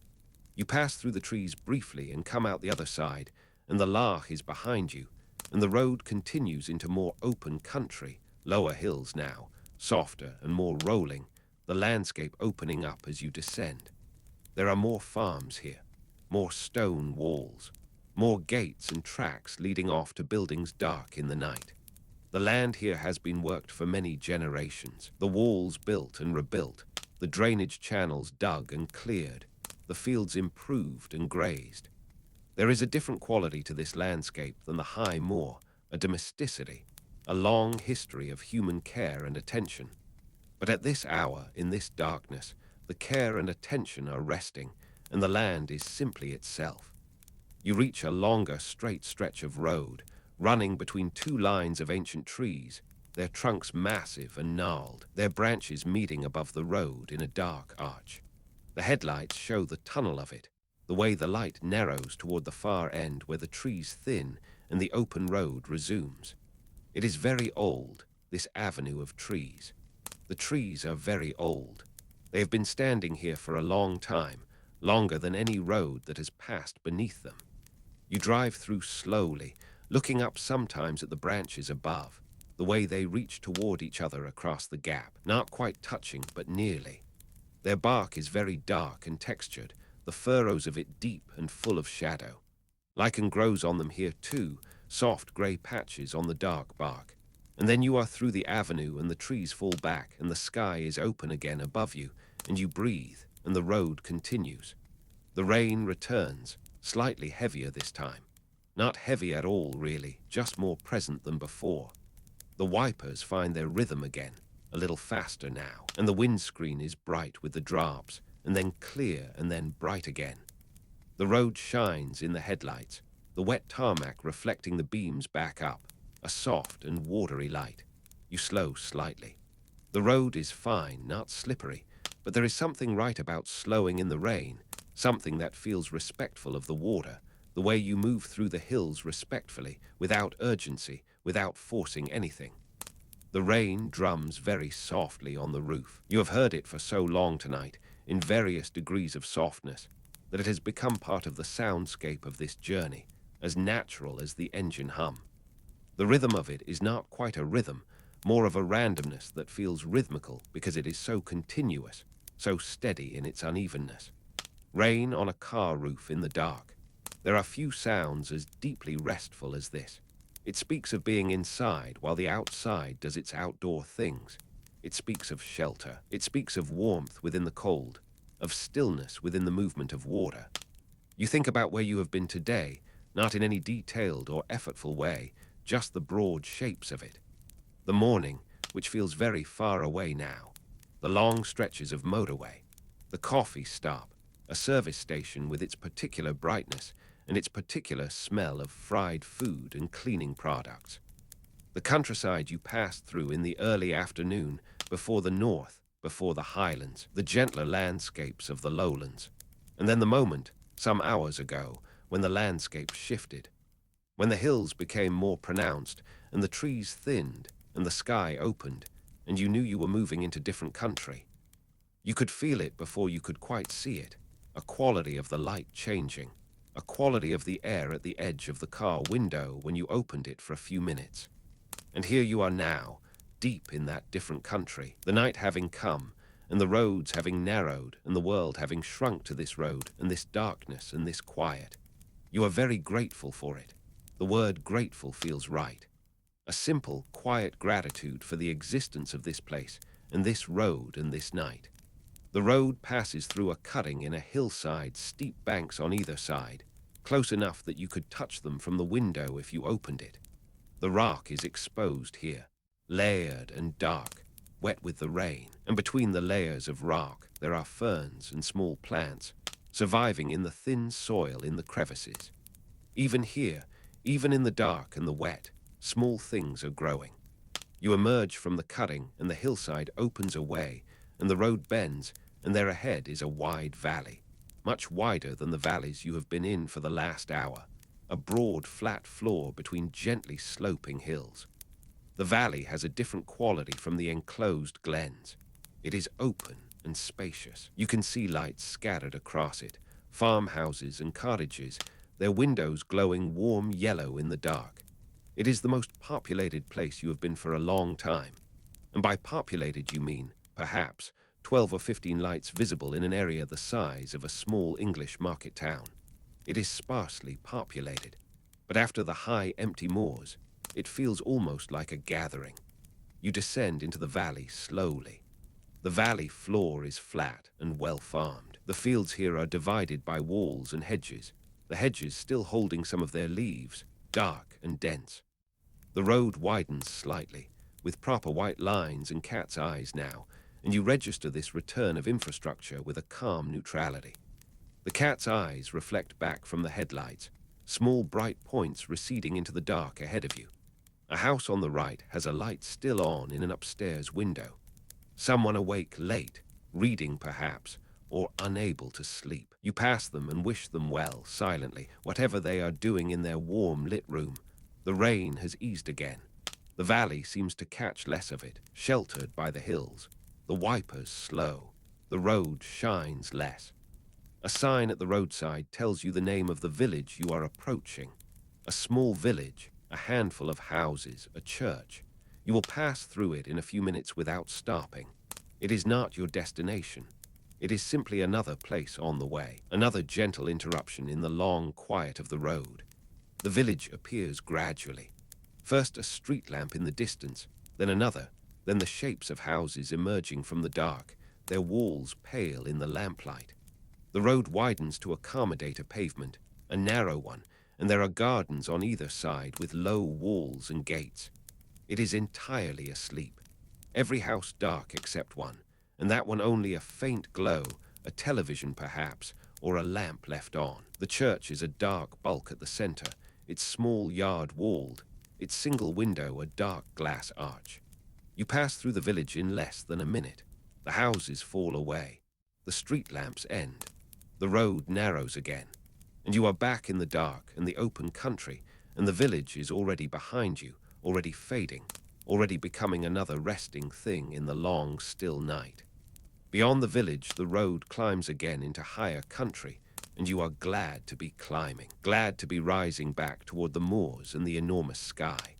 You pass through the trees briefly and come out the other side, and the loch is behind you, and the road continues into more open country, lower hills now, softer and more rolling, the landscape opening up as you descend. There are more farms here, more stone walls, more gates and tracks leading off to buildings dark in the night. The land here has been worked for many generations, the walls built and rebuilt, the drainage channels dug and cleared, the fields improved and grazed. There is a different quality to this landscape than the high moor, a domesticity, a long history of human care and attention. But at this hour, in this darkness, the care and attention are resting, and the land is simply itself. You reach a longer, straight stretch of road, running between two lines of ancient trees, their trunks massive and gnarled, their branches meeting above the road in a dark arch. The headlights show the tunnel of it, the way the light narrows toward the far end where the trees thin and the open road resumes. It is very old, this avenue of trees. The trees are very old. They have been standing here for a long time, longer than any road that has passed beneath them. You drive through slowly, looking up sometimes at the branches above, the way they reach toward each other across the gap, not quite touching, but nearly. Their bark is very dark and textured, the furrows of it deep and full of shadow. Lichen grows on them here too, soft grey patches on the dark bark. And then you are through the avenue and the trees fall back and the sky is open again above you, and you breathe and the road continues. The rain returns, slightly heavier this time. Not heavy at all, really, just more present than before. The wipers find their rhythm again, a little faster now, and the windscreen is bright with the drops, and then clear and then bright again. The road shines in the headlights, the wet tarmac reflecting the beams back up, a soft and watery light. You slow slightly. The road is fine, not slippery, but there is something right about slowing in the rain, something that feels respectful of the water, the way you move through the hills respectfully, without urgency, without forcing anything. The rain drums very softly on the roof. You have heard it for so long tonight, in various degrees of softness, that it has become part of the soundscape of this journey, as natural as the engine hum. The rhythm of it is not quite a rhythm, more of a randomness that feels rhythmical because it is so continuous, so steady in its unevenness. Rain on a car roof in the dark. There are few sounds as deeply restful as this. It speaks of being inside while the outside does its outdoor things. It speaks of shelter. It speaks of warmth within the cold, of stillness within the movement of water. You think about where you have been today, not in any detailed or effortful way, just the broad shapes of it. The morning, which feels very far away now. The long stretches of motorway. The coffee stop, a service station with its particular brightness, and its particular smell of fried food and cleaning products. The countryside you passed through in the early afternoon, before the north, before the Highlands, the gentler landscapes of the lowlands. And then the moment, some hours ago, when the landscape shifted, when the hills became more pronounced, and the trees thinned, and the sky opened, and you knew you were moving into different country. You could feel it before you could quite see it, a quality of the light changing, a quality of the air at the edge of the car window when you opened it for a few minutes. And here you are now, deep in that different country, the night having come, and the roads having narrowed, and the world having shrunk to this road, and this darkness, and this quiet. You are very grateful for it. The word grateful feels right. A simple, quiet gratitude for the existence of this place, and this road, and this night. The road passes through a cutting in a hillside, steep banks on either side, close enough that you could touch them from the window if you opened it. The rock is exposed here, layered and dark, wet with the rain, and between the layers of rock there are ferns and small plants, surviving in the thin soil in the crevices. Even here, even in the dark and the wet, small things are growing. You emerge from the cutting and the hillside opens away, and the road bends, and there ahead is a wide valley, much wider than the valleys you have been in for the last hour, a broad, flat floor between gently sloping hills. The valley has a different quality from the enclosed glens. It is open and spacious. You can see lights scattered across it, farmhouses and cottages, their windows glowing warm yellow in the dark. It is the most populated place you have been for a long time. And by populated you mean, perhaps, 12 or 15 lights visible in an area the size of a small English market town. It is sparsely populated, but after the high empty moors, it feels almost like a gathering. You descend into the valley slowly. The valley floor is flat and well farmed. The fields here are divided by walls and hedges, the hedges still holding some of their leaves, dark and dense. The road widens slightly, with proper white lines and cat's eyes now, and you register this return of infrastructure with a calm neutrality. The cat's eyes reflect back from the headlights, small bright points receding into the dark ahead of you. A house on the right has a light still on in an upstairs window. Someone awake late, reading perhaps, or unable to sleep. You pass them and wish them well, silently, whatever they are doing in their warm lit room. The rain has eased again. The valley seems to catch less of it, sheltered by the hills. The wipers slow. The road shines less. A sign at the roadside tells you the name of the village you are approaching. A small village, a handful of houses, a church. You will pass through it in a few minutes without stopping. It is not your destination. It is simply another place on the way, another gentle interruption in the long quiet of the road. The village appears gradually. First a street lamp in the distance, then another, then the shapes of houses emerging from the dark, their walls pale in the lamplight. The road widens to accommodate a pavement, a narrow one, and there are gardens on either side with low walls and gates. It is entirely asleep. Every house dark except one, and that one only a faint glow, a television perhaps, or a lamp left on. The church is a dark bulk at the center, its small yard walled, its single window a dark glass arch. You pass through the village in less than a minute. The houses fall away. The street lamps end. The road narrows again, and you are back in the dark and the open country, and the village is already behind you, already fading, already becoming another resting thing in the long, still night. Beyond the village, the road climbs again into higher country, and you are glad to be climbing, glad to be rising back toward the moors and the enormous sky.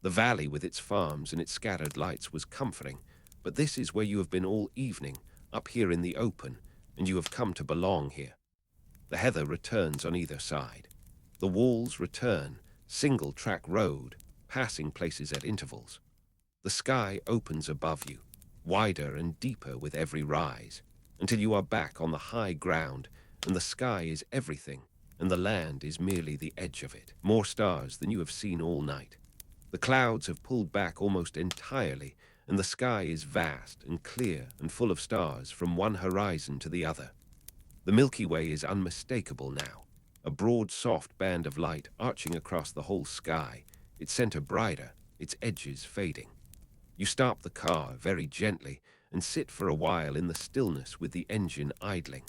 The valley with its farms and its scattered lights was comforting, but this is where you have been all evening, up here in the open, and you have come to belong here. The heather returns on either side. The walls return, single-track road, passing places at intervals. The sky opens above you, wider and deeper with every rise, until you are back on the high ground, and the sky is everything, and the land is merely the edge of it. More stars than you have seen all night. The clouds have pulled back almost entirely, and the sky is vast and clear and full of stars from one horizon to the other. The Milky Way is unmistakable now, a broad, soft band of light arching across the whole sky, its center brighter, its edges fading. You stop the car very gently and sit for a while in the stillness with the engine idling.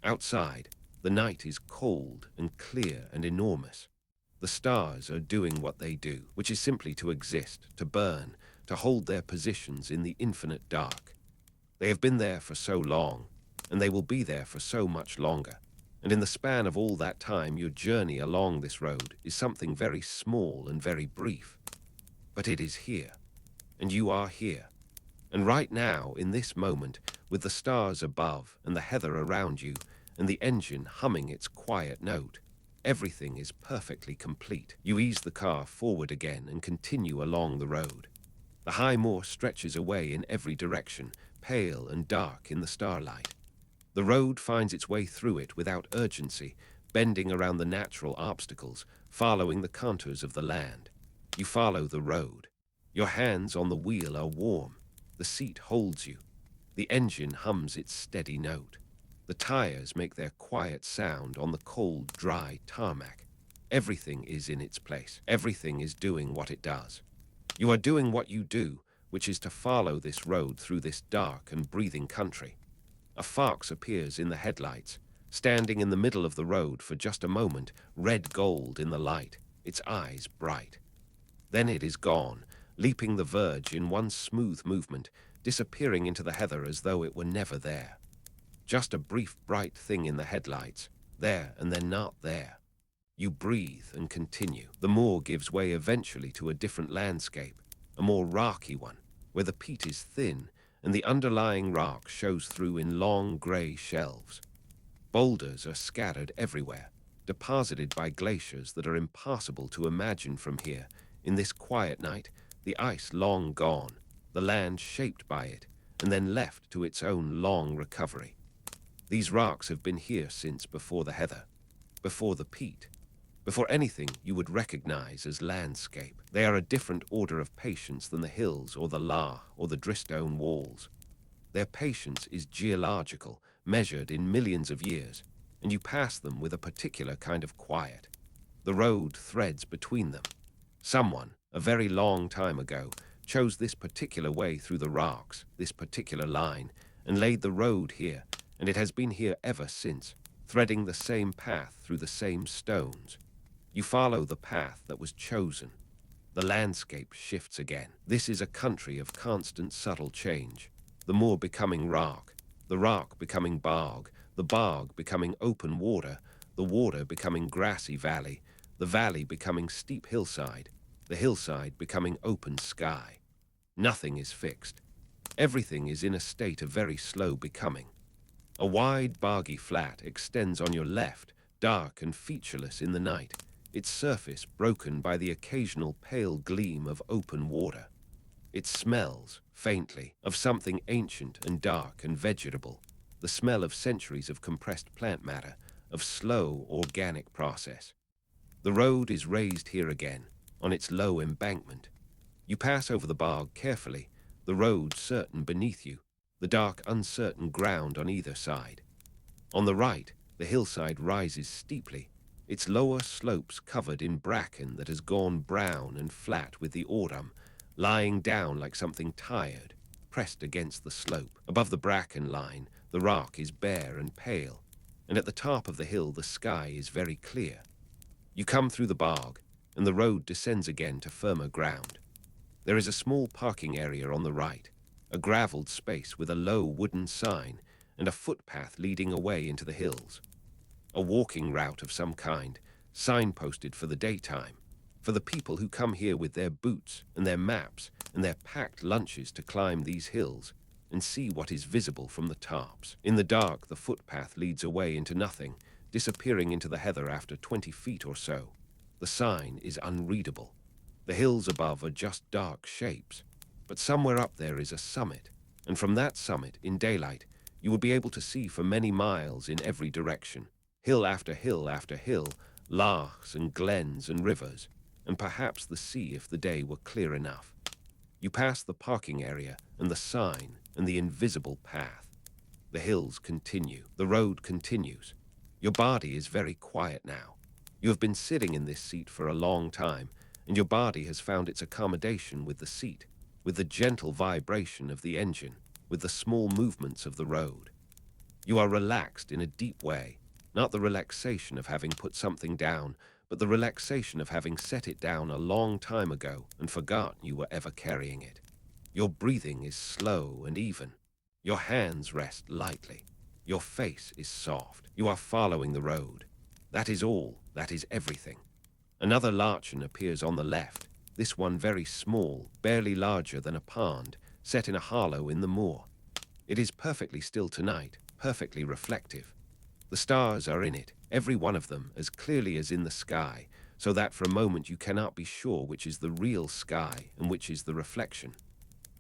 Outside, the night is cold and clear and enormous. The stars are doing what they do, which is simply to exist, to burn, to hold their positions in the infinite dark. They have been there for so long, and they will be there for so much longer. And in the span of all that time, your journey along this road is something very small and very brief. But it is here, and you are here. And right now, in this moment, with the stars above and the heather around you, and the engine humming its quiet note, everything is perfectly complete. You ease the car forward again and continue along the road. The high moor stretches away in every direction, pale and dark in the starlight. The road finds its way through it without urgency, bending around the natural obstacles, following the contours of the land. You follow the road. Your hands on the wheel are warm. The seat holds you. The engine hums its steady note. The tires make their quiet sound on the cold, dry tarmac. Everything is in its place. Everything is doing what it does. You are doing what you do, which is to follow this road through this dark and breathing country. A fox appears in the headlights, standing in the middle of the road for just a moment, red gold in the light, its eyes bright. Then it is gone, leaping the verge in one smooth movement, disappearing into the heather as though it were never there. Just a brief bright thing in the headlights, there and then not there. You breathe and continue. The moor gives way eventually to a different landscape, a more rocky one, where the peat is thin and the underlying rock shows through in long grey shelves. Boulders are scattered everywhere, deposited by glaciers that are impossible to imagine from here. In this quiet night, the ice long gone, the land shaped by it, and then left to its own long recovery. These rocks have been here since before the heather, before the peat, before anything you would recognize as landscape. They are a different order of patience than the hills or the loch or the drystone walls. Their patience is geological, measured in millions of years, and you pass them with a particular kind of quiet. The road threads between them. Someone, a very long time ago, chose this particular way through the rocks, this particular line, and laid the road here, and it has been here ever since, threading the same path through the same stones. You follow the path that was chosen. The landscape shifts again. This is a country of constant subtle change. The moor becoming rock, the rock becoming bog, the bog becoming open water, the water becoming grassy valley, the valley becoming steep hillside, the hillside becoming open sky. Nothing is fixed. Everything is in a state of very slow becoming. A wide, boggy flat extends on your left, dark and featureless in the night, its surface broken by the occasional pale gleam of open water. It smells, faintly, of something ancient and dark and vegetable, the smell of centuries of compressed plant matter, of slow organic process. The road is raised here again, on its low embankment. You pass over the bog carefully, the road certain beneath you, the dark, uncertain ground on either side. On the right, the hillside rises steeply, its lower slopes covered in bracken that has gone brown and flat with the autumn, lying down like something tired, pressed against the slope. Above the bracken line, the rock is bare and pale, and at the top of the hill the sky is very clear. You come through the bog, and the road descends again to firmer ground. There is a small parking area on the right, a gravelled space with a low wooden sign and a footpath leading away into the hills. A walking route of some kind, signposted for the daytime, for the people who come here with their boots and their maps and their packed lunches to climb these hills and see what is visible from the tops. In the dark, the footpath leads away into nothing, disappearing into the heather after 20 feet or so. The sign is unreadable. The hills above are just dark shapes, but somewhere up there is a summit, and from that summit, in daylight, you will be able to see for many miles in every direction, hill after hill after hill, lochs and glens and rivers, and perhaps the sea if the day were clear enough. You pass the parking area and the sign and the invisible path. The hills continue. The road continues. Your body is very quiet now. You have been sitting in this seat for a long time, and your body has found its accommodation with the seat, with the gentle vibration of the engine, with the small movements of the road. You are relaxed in a deep way, not the relaxation of having put something down, but the relaxation of having set it down a long time ago and forgotten you were ever carrying it. Your breathing is slow and even. Your hands rest lightly. Your face is soft. You are following the road. That is all. That is everything. Another lichen appears on the left, this one very small, barely larger than a pond, set in a hollow in the moor. It is perfectly still tonight, perfectly reflective. The stars are in it, every one of them, as clearly as in the sky, so that for a moment you cannot be sure which is the real sky and which is the reflection.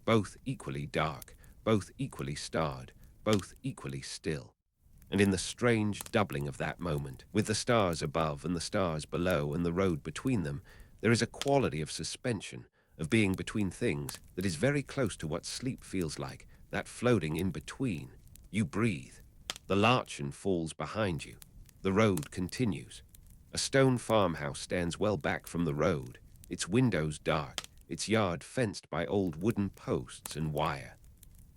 Both equally dark, both equally starred, both equally still. And in the strange doubling of that moment, with the stars above and the stars below and the road between them, there is a quality of suspension, of being between things, that is very close to what sleep feels like, that floating in between. You breathe. The lichen falls behind you. The road continues. A stone farmhouse stands well back from the road, its windows dark, its yard fenced by old wooden posts and wire.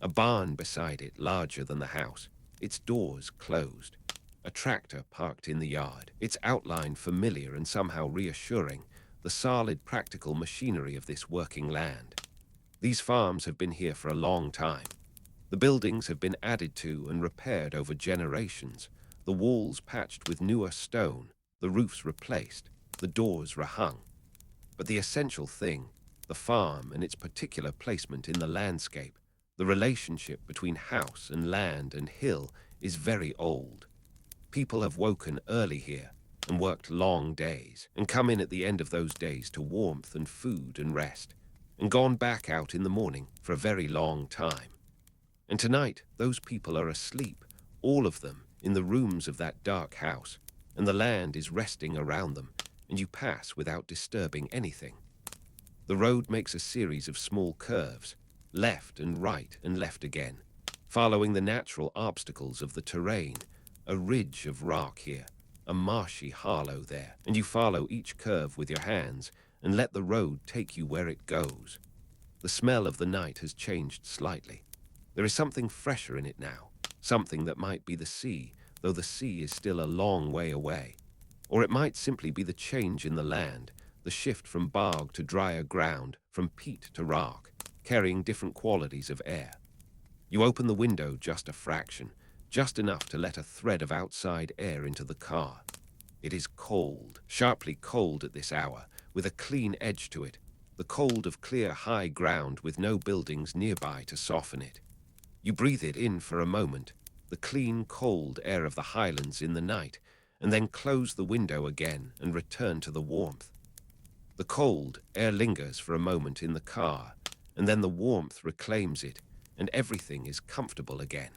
A barn beside it, larger than the house, its doors closed. A tractor parked in the yard, its outline familiar and somehow reassuring, the solid practical machinery of this working land. These farms have been here for a long time. The buildings have been added to and repaired over generations, the walls patched with newer stone, the roofs replaced, the doors rehung. But the essential thing, the farm and its particular placement in the landscape, the relationship between house and land and hill, is very old. People have woken early here and worked long days, and come in at the end of those days to warmth and food and rest, and gone back out in the morning for a very long time. And tonight those people are asleep, all of them, in the rooms of that dark house, and the land is resting around them, and you pass without disturbing anything. The road makes a series of small curves, left and left again, following the natural obstacles of the terrain, a ridge of rock here, a marshy hollow there, and you follow each curve with your hands and let the road take you where it goes. The smell of the night has changed slightly. There is something fresher in it now, something that might be the sea, though the sea is still a long way away. Or it might simply be the change in the land, the shift from bog to drier ground, from peat to rock, carrying different qualities of air. You open the window just a fraction, just enough to let a thread of outside air into the car. It is cold, sharply cold at this hour, with a clean edge to it, the cold of clear high ground with no buildings nearby to soften it. You breathe it in for a moment, the clean, cold air of the Highlands in the night, and then close the window again and return to the warmth. The cold air lingers for a moment in the car, and then the warmth reclaims it, and everything is comfortable again.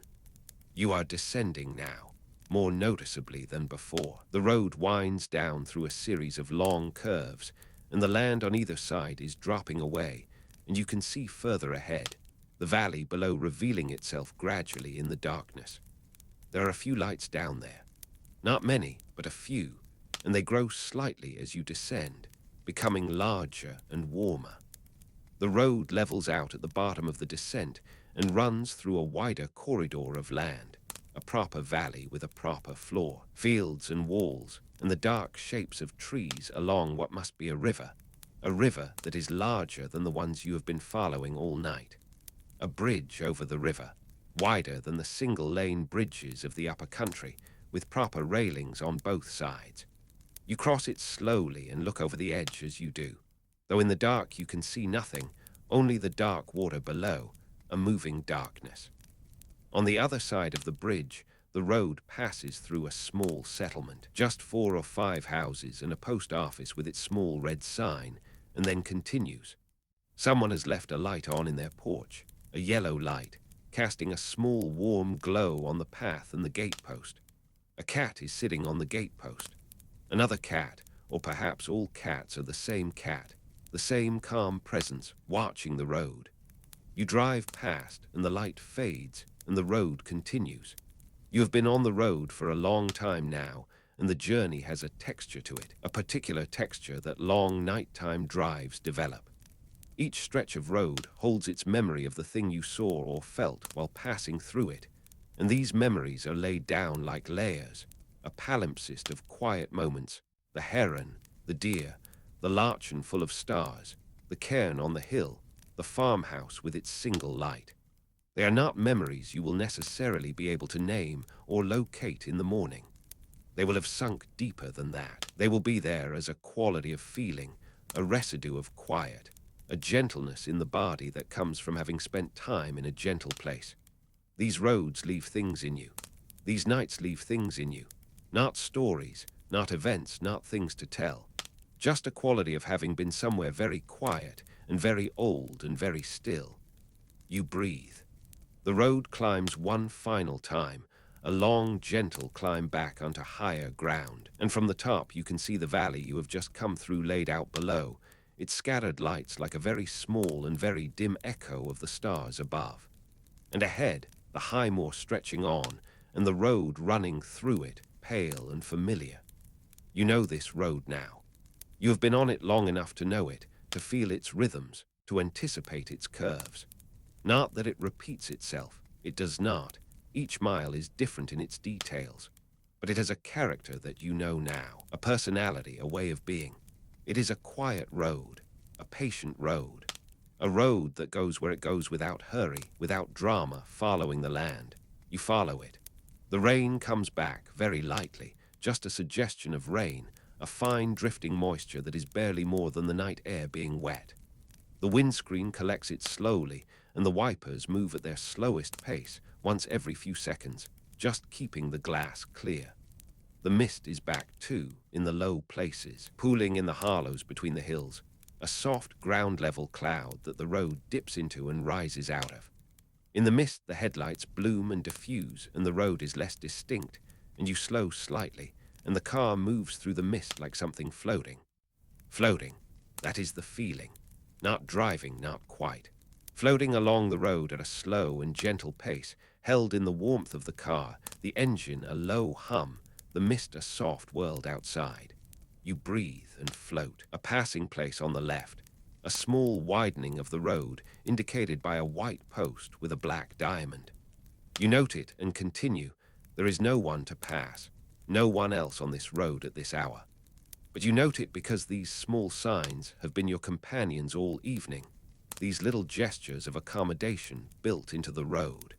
You are descending now, more noticeably than before. The road winds down through a series of long curves, and the land on either side is dropping away, and you can see further ahead, the valley below revealing itself gradually in the darkness. There are a few lights down there. Not many, but a few, and they grow slightly as you descend, becoming larger and warmer. The road levels out at the bottom of the descent and runs through a wider corridor of land, a proper valley with a proper floor, fields and walls, and the dark shapes of trees along what must be a river that is larger than the ones you have been following all night. A bridge over the river, wider than the single-lane bridges of the upper country, with proper railings on both sides. You cross it slowly and look over the edge as you do, though in the dark you can see nothing, only the dark water below, a moving darkness. On the other side of the bridge, the road passes through a small settlement, just 4 or 5 houses and a post office with its small red sign, and then continues. Someone has left a light on in their porch, a yellow light, casting a small warm glow on the path and the gatepost. A cat is sitting on the gatepost. Another cat, or perhaps all cats are the same cat, the same calm presence, watching the road. You drive past, and the light fades, and the road continues. You have been on the road for a long time now, and the journey has a texture to it, a particular texture that long nighttime drives develop. Each stretch of road holds its memory of the thing you saw or felt while passing through it, and these memories are laid down like layers, a palimpsest of quiet moments, the heron, the deer, the larchen full of stars, the cairn on the hill, the farmhouse with its single light. They are not memories you will necessarily be able to name or locate in the morning. They will have sunk deeper than that. They will be there as a quality of feeling, a residue of quiet, a gentleness in the body that comes from having spent time in a gentle place. These roads leave things in you. These nights leave things in you. Not stories, not events, not things to tell. Just a quality of having been somewhere very quiet and very old and very still. You breathe. The road climbs one final time, a long, gentle climb back onto higher ground, and from the top you can see the valley you have just come through laid out below, its scattered lights like a very small and very dim echo of the stars above. And ahead, the high moor stretching on, and the road running through it, pale and familiar. You know this road now. You have been on it long enough to know it, to feel its rhythms, to anticipate its curves. Not that it repeats itself, it does not. Each mile is different in its details, but it has a character that you know now, a personality, a way of being. It is a quiet road, a patient road, a road that goes where it goes without hurry, without drama, following the land. You follow it. The rain comes back, very lightly, just a suggestion of rain, a fine drifting moisture that is barely more than the night air being wet. The windscreen collects it slowly, and the wipers move at their slowest pace, once every few seconds, just keeping the glass clear. The mist is back, too, in the low places, pooling in the hollows between the hills, a soft ground-level cloud that the road dips into and rises out of. In the mist, the headlights bloom and diffuse, and the road is less distinct, and you slow slightly, and the car moves through the mist like something floating. Floating, that is the feeling. Not driving, not quite. Floating along the road at a slow and gentle pace, held in the warmth of the car, the engine a low hum, the mist a soft world outside. You breathe and float. A passing place on the left, a small widening of the road indicated by a white post with a black diamond. You note it and continue. There is no one to pass, no one else on this road at this hour. But you note it because these small signs have been your companions all evening, these little gestures of accommodation built into the road.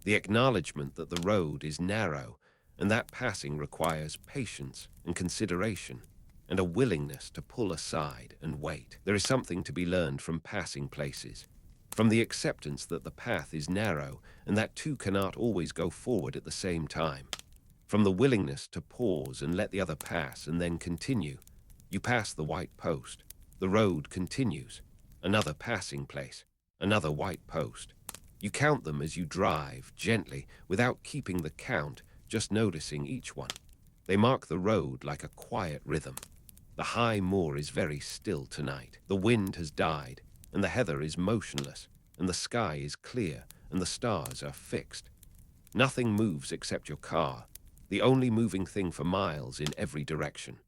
The acknowledgement that the road is narrow and that passing requires patience and consideration and a willingness to pull aside and wait. There is something to be learned from passing places, from the acceptance that the path is narrow and that two cannot always go forward at the same time. From the willingness to pause and let the other pass and then continue. You pass the white post. The road continues. Another passing place. Another white post. You count them as you drive, gently, without keeping the count, just noticing each one. They mark the road like a quiet rhythm. The high moor is very still tonight. The wind has died, and the heather is motionless, and the sky is clear, and the stars are fixed. Nothing moves except your car, the only moving thing for miles in every direction.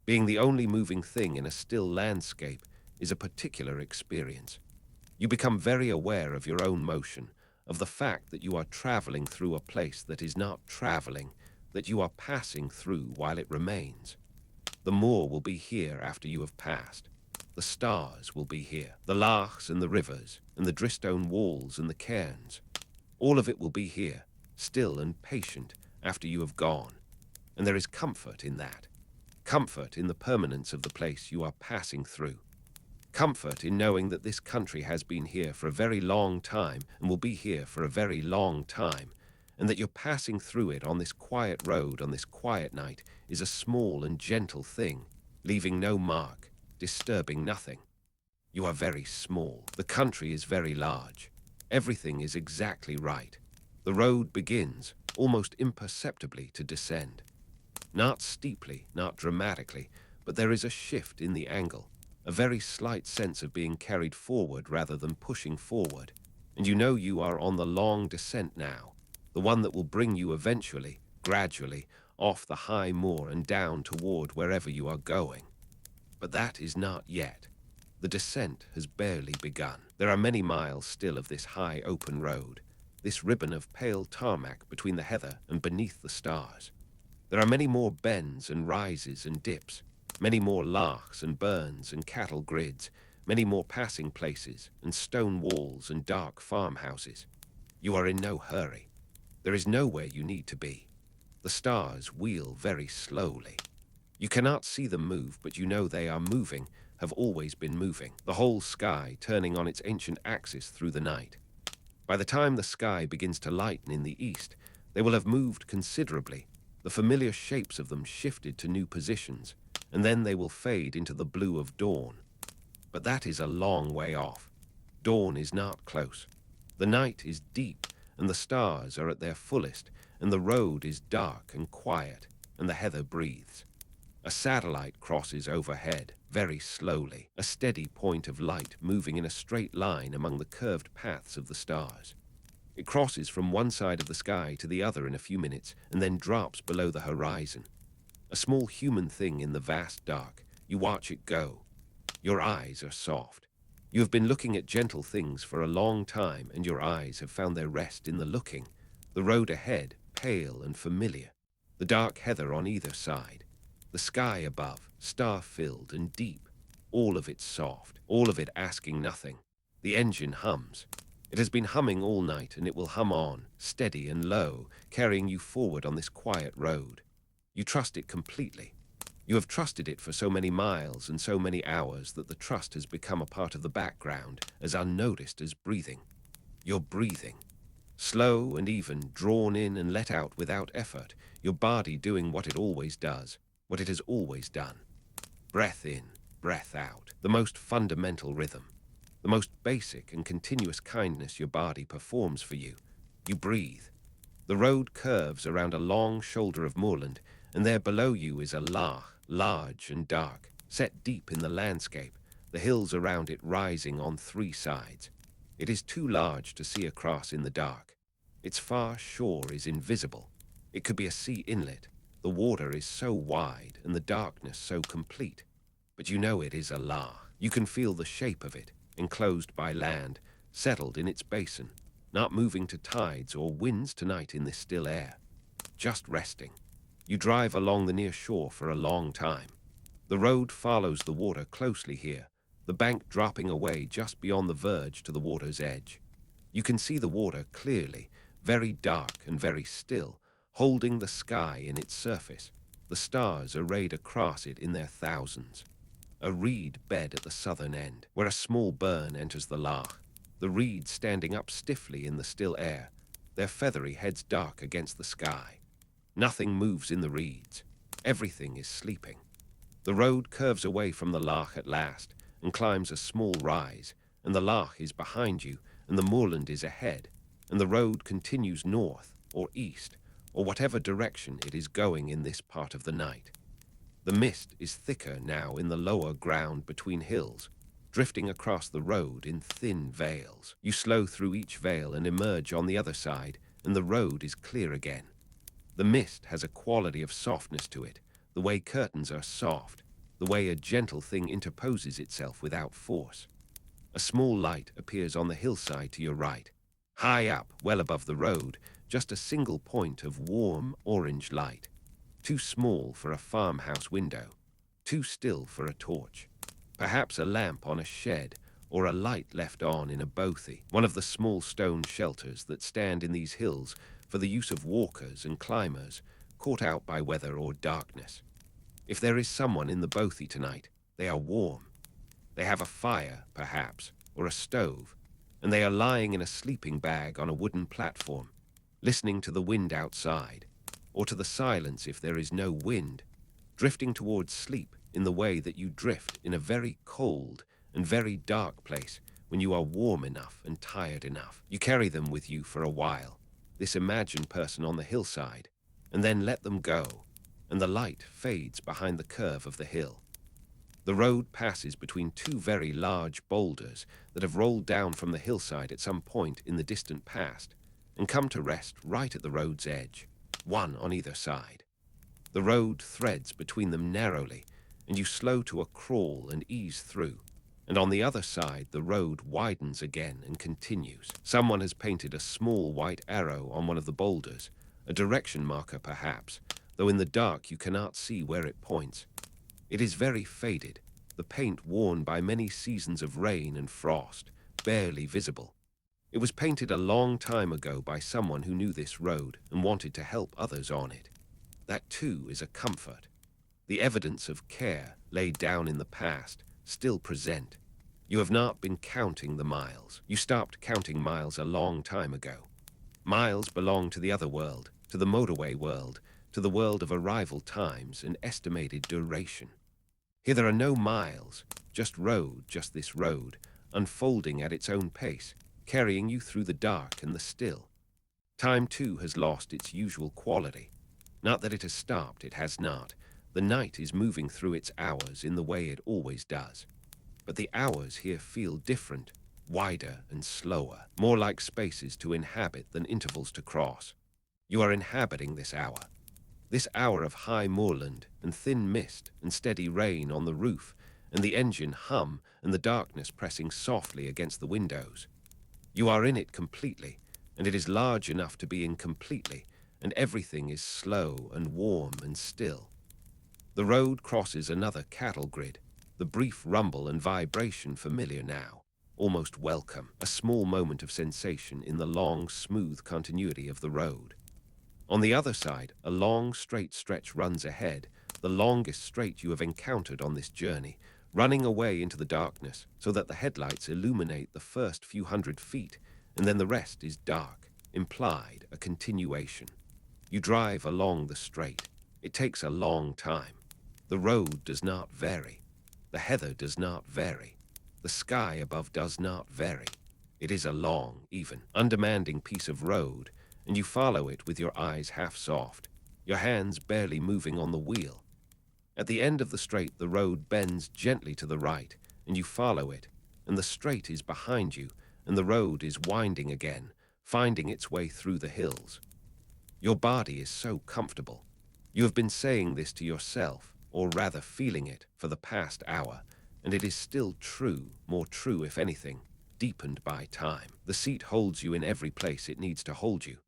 Being the only moving thing in a still landscape is a particular experience. You become very aware of your own motion, of the fact that you are traveling through a place that is not traveling, that you are passing through while it remains. The moor will be here after you have passed. The stars will be here, the lochs and the rivers, and the drystone walls and the cairns. All of it will be here, still and patient, after you have gone. And there is comfort in that. Comfort in the permanence of the place you are passing through. Comfort in knowing that this country has been here for a very long time and will be here for a very long time, and that you're passing through it on this quiet road on this quiet night is a small and gentle thing, leaving no mark, disturbing nothing. You are very small. The country is very large. Everything is exactly right. The road begins, almost imperceptibly, to descend. Not steeply, not dramatically, but there is a shift in the angle, a very slight sense of being carried forward rather than pushing forward, and you know you are on the long descent now, the one that will bring you eventually, gradually, off the high moor and down toward wherever you are going. But that is not yet. The descent has barely begun. There are many miles still of this high open road, this ribbon of pale tarmac between the heather and beneath the stars. There are many more bends and rises and dips, many more lochs and burns and cattle grids, many more passing places and stone walls and dark farmhouses. You are in no hurry. There is nowhere you need to be. The stars wheel very slowly. You cannot see them move, but you know they are moving, have always been moving, the whole sky turning on its ancient axis through the night. By the time the sky begins to lighten in the east, they will have moved considerably, the familiar shapes of them shifted to new positions, and then they will fade into the blue of dawn. But that is a long way off. Dawn is not close. The night is deep, and the stars are at their fullest, and the road is dark and quiet, and the heather breathes. A satellite crosses overhead, very slowly, a steady point of light moving in a straight line among the curved paths of the stars. It crosses from one side of the sky to the other in a few minutes, and then drops below the horizon. A small human thing in the vast dark. You watch it go. Your eyes are soft. You have been looking at gentle things for a long time, and your eyes have found their rest in the looking. The road ahead, pale and familiar. The dark heather on either side. The sky above, star-filled and deep. All of it soft, all of it asking nothing. The engine hums. It has been humming all night, and it will hum on, steady and low, carrying you forward on this quiet road. You trust it completely. You have trusted it for so many miles and so many hours that the trust has become a part of the background, as unnoticed as breathing. You're breathing. Slow and even, drawn in and let out without effort, your body doing what it always does, what it has always done. Breath in, breath out, the most fundamental rhythm, the most basic and continuous kindness your body performs for you. You breathe. The road curves around a long shoulder of moorland, and there below you is a loch, large and dark, set deep in the landscape, the hills around it rising on three sides. It is too large to see across in the dark. Its far shore is invisible. It could be a sea inlet. The water is so wide and the darkness so complete. But you know it is a loch. You can feel the shape of it, enclosed by land, settled in its basin, not moving to tides or winds tonight in this still air. Just resting. You drive along the near shore for a long time. The road follows the water closely here, the bank dropping away just beyond the verge to the water's edge. You can see the water clearly, very dark and very still, holding the sky in its surface, the stars arrayed across it in their thousands. A reed bed at the southern end, where a small burn enters the loch, the reeds standing up stiffly in the still air, their feathery heads dark against the sky. Nothing moves in the reeds. Everything is sleeping. The road curves away from the loch at last and climbs a small rise, and the loch is behind you, and the moorland is ahead, and the road continues north or east, or whatever direction it is going in this part of the night. The mist is thicker now in the lower ground between hills, drifting across the road in thin veils. You slow through each veil and emerge on the other side, and the road is clear again. The mist has a quality of softness to it, the way curtains are soft, the way a gentle thing interposes itself without force. A small light appears on the hillside to your right. High up, well above the road, just a single point of warm orange light. Too small for a farmhouse window, too still for a torch. Perhaps a lamp on a shed, or a light left on in a bothy, one of the small stone shelters that stand in these hills for the use of walkers and climbers, caught out by weather or darkness. If there is someone in the bothy tonight, they are warm. They have a fire, perhaps, or a stove, and they are lying in a sleeping bag on a wooden platform, listening to the wind outside, or to the silence if there is no wind, drifting towards sleep in the way that you drift in a very cold and very dark place when you are warm enough and tired enough. You carry them with you for a while, this imagined person on the hillside, and then let them go, and the light fades behind the curve of the hill. The road passes between two very large boulders that have rolled down from the hillside at some point in the distant past, and come to rest right at the road's edge, one on either side. The road threads between them narrowly, and you slow to a crawl and ease through. And on the other side, the road widens again and continues. Someone has painted a small white arrow on one of the boulders, a direction marker perhaps, though in the dark you cannot see where it points. It is very faded, the paint worn by many seasons of rain and frost, barely visible. It was painted a long time ago by someone who knew this road and wanted to help others on it. That too is a comfort. The evidence of care laid down in the past, still present. You have not been counting the miles. You stopped counting miles a long time ago. Miles belong to the other world, to the motorway world, to the world of arrival times and estimated duration. Here there are no miles, just road, just this road, unfolding at its own pace, carrying you through the dark and the still. Time too has lost its usual quality. Not that it has stopped, it has not. The night is moving through its hours in the way it always does. But the hours here feel different, wider and slower, more like spaces to inhabit than intervals to cross. You are inhabiting this hour of high moorland and thin mist and steady rain on the roof and the engine hum and the darkness pressing softly against the windows. You are in it completely, and it is large enough to be in completely, and everything is slow and warm and still. The road crosses another cattle grid, the brief rumble and vibration familiar now, almost welcome, a small moment of sensation in the long, smooth continuity of the road. On the other side, a long, straight stretch runs ahead, the longest straight you have encountered on this journey, running away into the darkness so that the headlights illuminate the first few hundred feet, and then the rest is dark, implied, a continuation. You drive along the straight. It takes a long time. The road does not vary. The heather does not vary. The sky above does not vary. It is a long, even, undemanding piece of road, and you follow it with your eyes half soft, your hands barely moving on the wheel. At the end of the straight, the road bends gently to the right, and you follow it, and the straight is behind you, and the road is winding again, finding its way through the hills. Your body is so comfortable. You have been saying this to yourself, or rather feeling it, for the past hour, and it is still true, more true if anything, deepened by time. The seat holds you in every place it needs to hold you.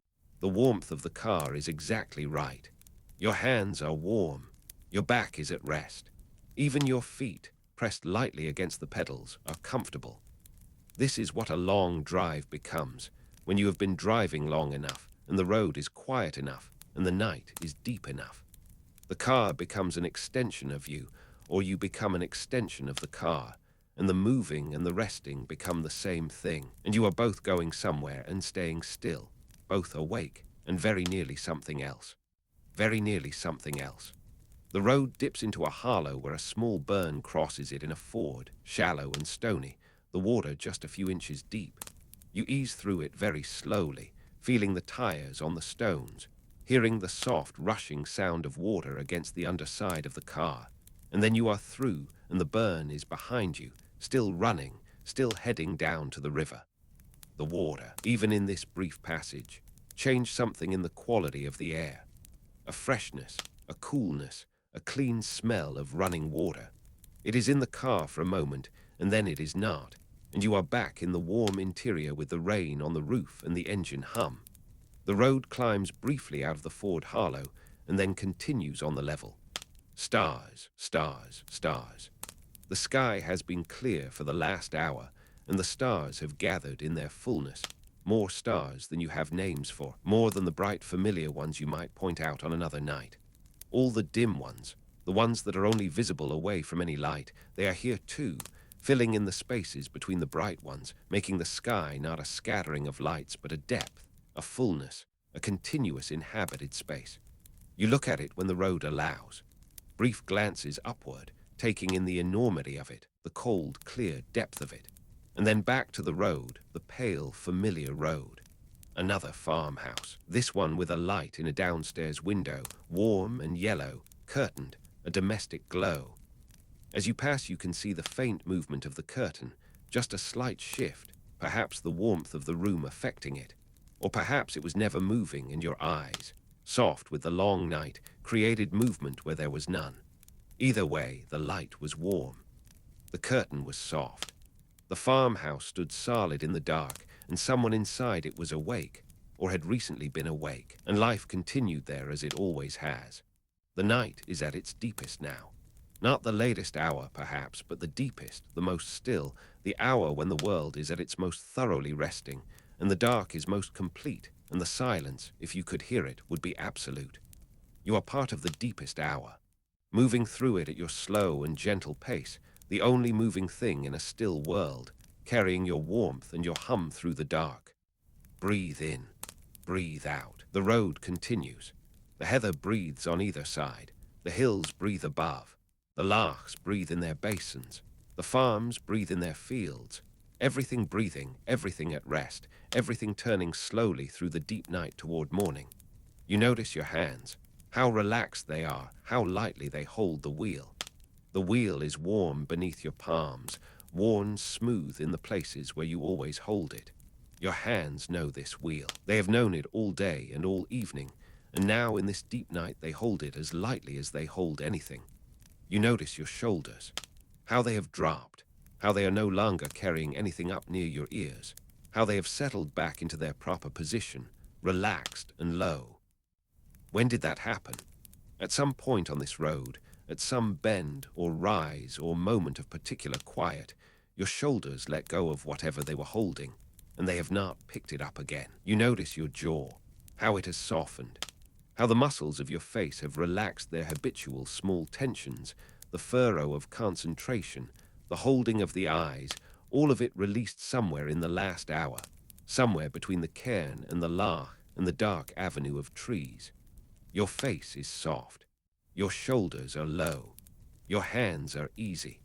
The warmth of the car is exactly right. Your hands are warm. Your back is at rest. Even your feet, pressed lightly against the pedals, are comfortable. This is what a long drive becomes, when you have been driving long enough, and the road is quiet enough, and the night is deep enough. The car becomes an extension of you, or you become an extension of the car, and the moving and the resting become the same thing, and you are both going somewhere and staying still, both awake, and very nearly something else. Very nearly something else. The road dips into a hollow where a small burn crosses it in a ford, shallow and stony, the water just a few inches deep. You ease through it very slowly, feeling the tires on the stones, hearing the soft rushing sound of water against the underside of the car, and then you are through, and the burn is behind you, still running, still heading down to the river. The water, even in this brief passage, changed something in the quality of the air. A freshness, a coolness, a clean smell of running water. It is in the car for a moment, and then it is not, and you are back in the warm interior with the rain on the roof and the engine hum. The road climbs briefly out of the ford hollow and then continues on the level. Stars, stars, stars. The sky has been clear for the last hour, and the stars have gathered in their fullness. More stars than you have names for, more than the bright familiar ones you might point out on another night. All the dim ones, the ones that are only visible away from any light, they are here too, filling in the spaces between the bright ones, making the sky not a scattering of lights but a depth, a fullness, a continuous inhabited space. You look at it when the road allows. Brief glances upward, taking in the enormity of it, the cold, clear depth of it, and then back to the road, the pale, familiar road. Another farmhouse, this one with a light in a downstairs window, warm and yellow, curtained, a domestic glow. As you pass, you can see the faint movement of the curtain, just a slight shift, perhaps the warmth of the room affecting it. Or perhaps it was never moving, and your eyes, soft with the long night, created movement where there was none. Either way, the light was warm. The curtain was soft. The farmhouse stood solid in the dark, and someone inside it was awake, or had recently been awake, and life continued there as it always has. The night is at its deepest now. Not the latest hour, perhaps, but the deepest, the most still, the hour when the world is at its most thoroughly resting, and the dark is most complete, and the silence, if you could hear it, would be absolute. You are part of the deepest hour, moving through it at your slow and gentle pace, the only moving thing in a still world, carrying your warmth and your hum through the dark. Breathe in, breathe out. The road continues. The heather breathes on either side. The hills breathe above. The lochs breathe in their basins. The farms breathe in their fields. Everything breathing, everything at rest, everything turning slowly through the deep night toward morning. You notice your hands, how relaxed they are, how lightly they hold the wheel. The wheel is warm beneath your palms, worn smooth in the places where you always hold it. Your hands know this wheel. They have known it all day and all evening, and now in this deep night they hold it as lightly as they hold anything. You notice your shoulders, how they have dropped, how they are no longer carrying anything up near your ears, how they have settled back into their proper position, relaxed and low. When did that happen? At some point on this road, at some bend or rise or moment of particular quiet, your shoulders let go of whatever they were holding, and they have not picked it up again. You notice your jaw, how it has softened, how the muscles of your face have relaxed their habitual small tensions, the furrow of concentration, the holding of the eyes, all of it released somewhere in the last hour, somewhere between the cairn and the loch and the dark avenue of trees. Your face is soft. Your shoulders are low. Your hands are easy.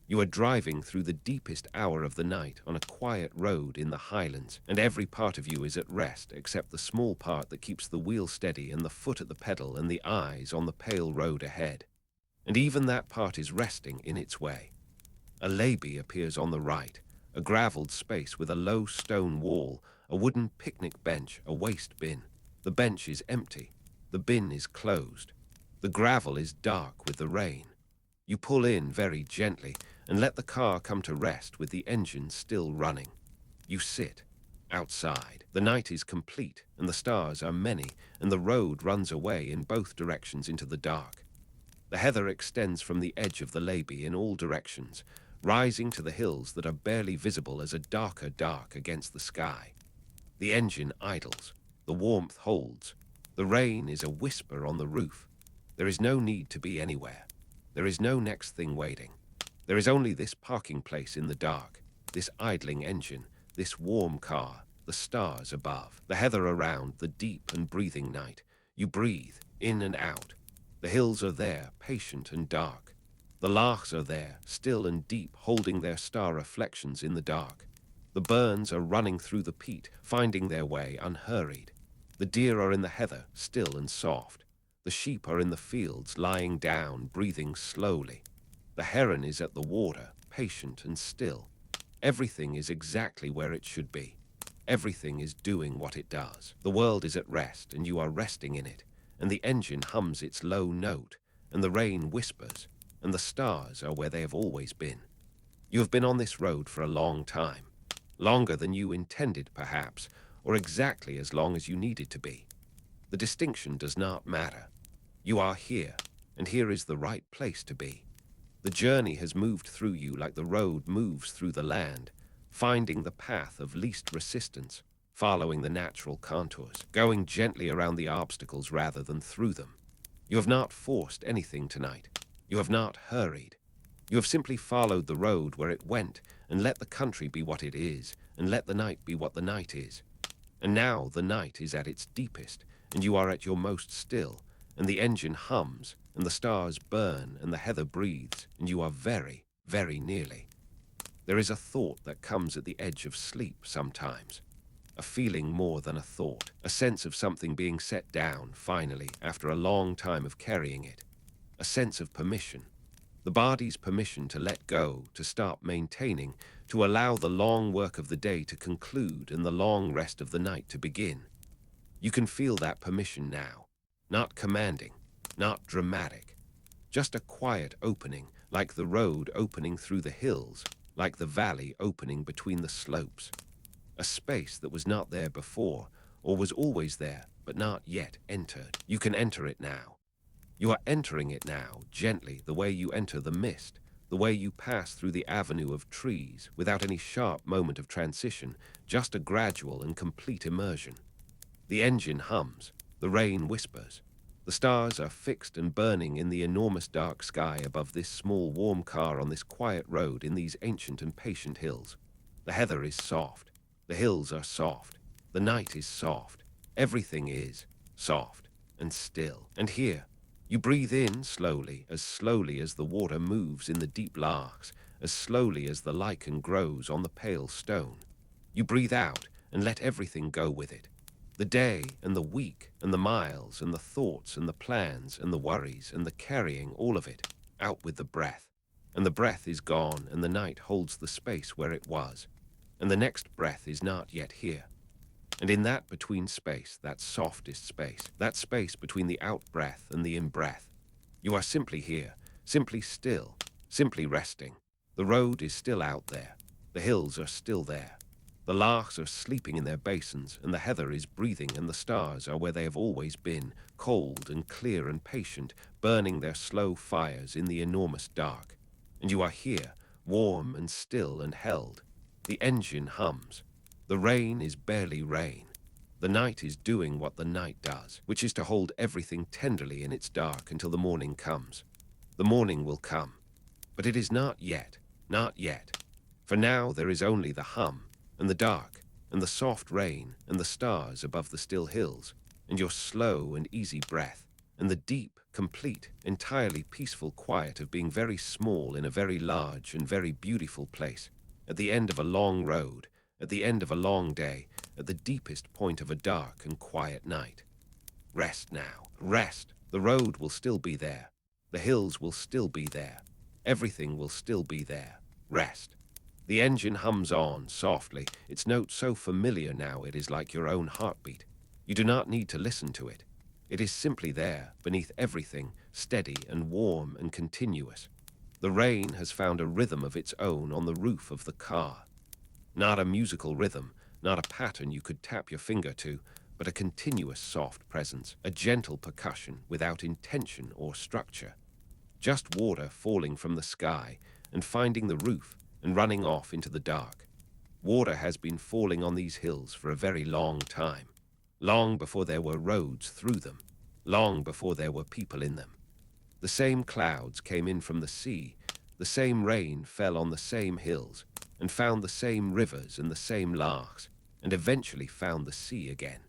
You are driving through the deepest hour of the night on a quiet road in the Highlands, and every part of you is at rest except the small part that keeps the wheel steady and the foot at the pedal and the eyes on the pale road ahead. And even that part is resting in its way. A levee appears on the right, a gravelled space with a low stone wall, a wooden picnic bench, a waste bin. The bench is empty. The bin is closed. The gravel is dark with the rain. You pull in very gently and let the car come to rest with the engine still running. You sit outside. The night is complete and the stars are many, and the road runs away in both directions into the dark. The heather extends from the edge of the levee in all directions, rising to the hills that are barely visible as a darker dark against the sky. The engine idles. The warmth holds. The rain is a whisper on the roof. There is no need to be anywhere. There is no next thing waiting. There is only this parking place in the dark, this idling engine, this warm car, the stars above, the heather around, the deep and breathing night. You breathe, in and out. The hills are there, patient and dark. The lochs are there, still and deep, holding their star reflections in the dark. The burns are running through the peat, finding their way unhurried. The deer are in the heather, still and soft. The sheep are in the fields, lying down, breathing slowly. The heron is at the water, patient and still. Everything is exactly where it should be. Everything is doing what it does. The world is at rest, and you are resting in it, and the engine hums its low note, and the rain whispers, and the stars are where they have always been. You have been on this road for a long time, longer than you intended, perhaps, or exactly as long as you needed to be. The distinction does not matter. You are here, and here is the right place to be. The journey has moved through you like the road moves through the land, finding the path of least resistance, following the natural contours, going gently around the obstacles rather than through them. You have not forced anything tonight. You have not hurried. You have simply followed the road where it went, and let the country be what it is, and let the night be what the night is. And now the night is at its deepest, and you are at your most still, and the engine hums, and the stars burn, and the heather breathes, and you are very, very nearly. There is a thought that comes at the edge of sleep sometimes. A feeling more than a thought, a sense of something being set down, finally, after a long time of carrying it. A sense of permission. The body's permission to let go, to stop maintaining, to allow the long work of the day to conclude and the long rest of the night to begin. You can feel that permission now. Not commanding, not dramatic. Just a quiet opening, like the road opening through the hills, like the valley opening between the slopes. A space that was not there before, or was always there, but not yet entered. You can enter it now. You are entering it now, gently, the way you enter the mist, the way you pass through the avenue of trees, without any sharp moment of transition, just a gradual and complete immersion. The engine hums, the rain whispers. The stars are fixed and burning in the enormous dark sky above this small warm car on this quiet road in these ancient and patient hills. The heather is soft. The hills are soft. The night is soft. Everything is soft and still. And here, you breathe in slowly as the water moves in the deep lochs, as slowly as the lichen grows on the pale stone. You breathe out and let everything go with it. The day and the week and the miles and the thoughts and the plans and the worries and the carrying, all of it, out with the breath. And the breath is gone and the night holds the space where it was. And the next breath is not yet here. And in that between space, that softest space, that space between the out-breath and the in-breath, you are simply here, simply still, simply resting. The road is still out there. The hills are still there. The larks are sleeping in their basins, and the heather is breathing, and the stars are where they have always been, cold and clear and patient, burning their slow fires in the enormous dark. And you are here, warm and still and held. The engine hums. The rain is barely rain. The night is doing what the night does, which is to hold everything tenderly in its dark until the morning comes. The morning will come. But it is not yet, not yet. For now there is only the hum, and the dark, and the soft rain, and the stars above the still hills, and your slow and easy breath, and the deep, complete, entirely peaceful quiet of being very small in a very large and very beautiful place, at the end of a long road, at the end of a long day, at the deepest point of a dark and quiet night. Rest now. Rest. The road will still be there. The hills will still be there. Everything will still be there. Rest. The engine hums on, softly, its note so familiar now it is like your own heartbeat. You do not need to listen to it. It is simply there, beneath everything, steady and warm and continuous. The rain has found a rhythm of its own on the roof of the car. Not a musical rhythm, not a pattern you could tap your finger to, but a continuous soft presence, a gentle percussion without intention or structure. Just water falling from the sky and finding the roof and running off into the dark. Water has been falling on these hills for a very long time, long before there were roads through them, long before there were people in them. The same clouds came in from the sea, the same rain fell on the same hills, and found the same rivers and the same lochs, and eventually found the sea again.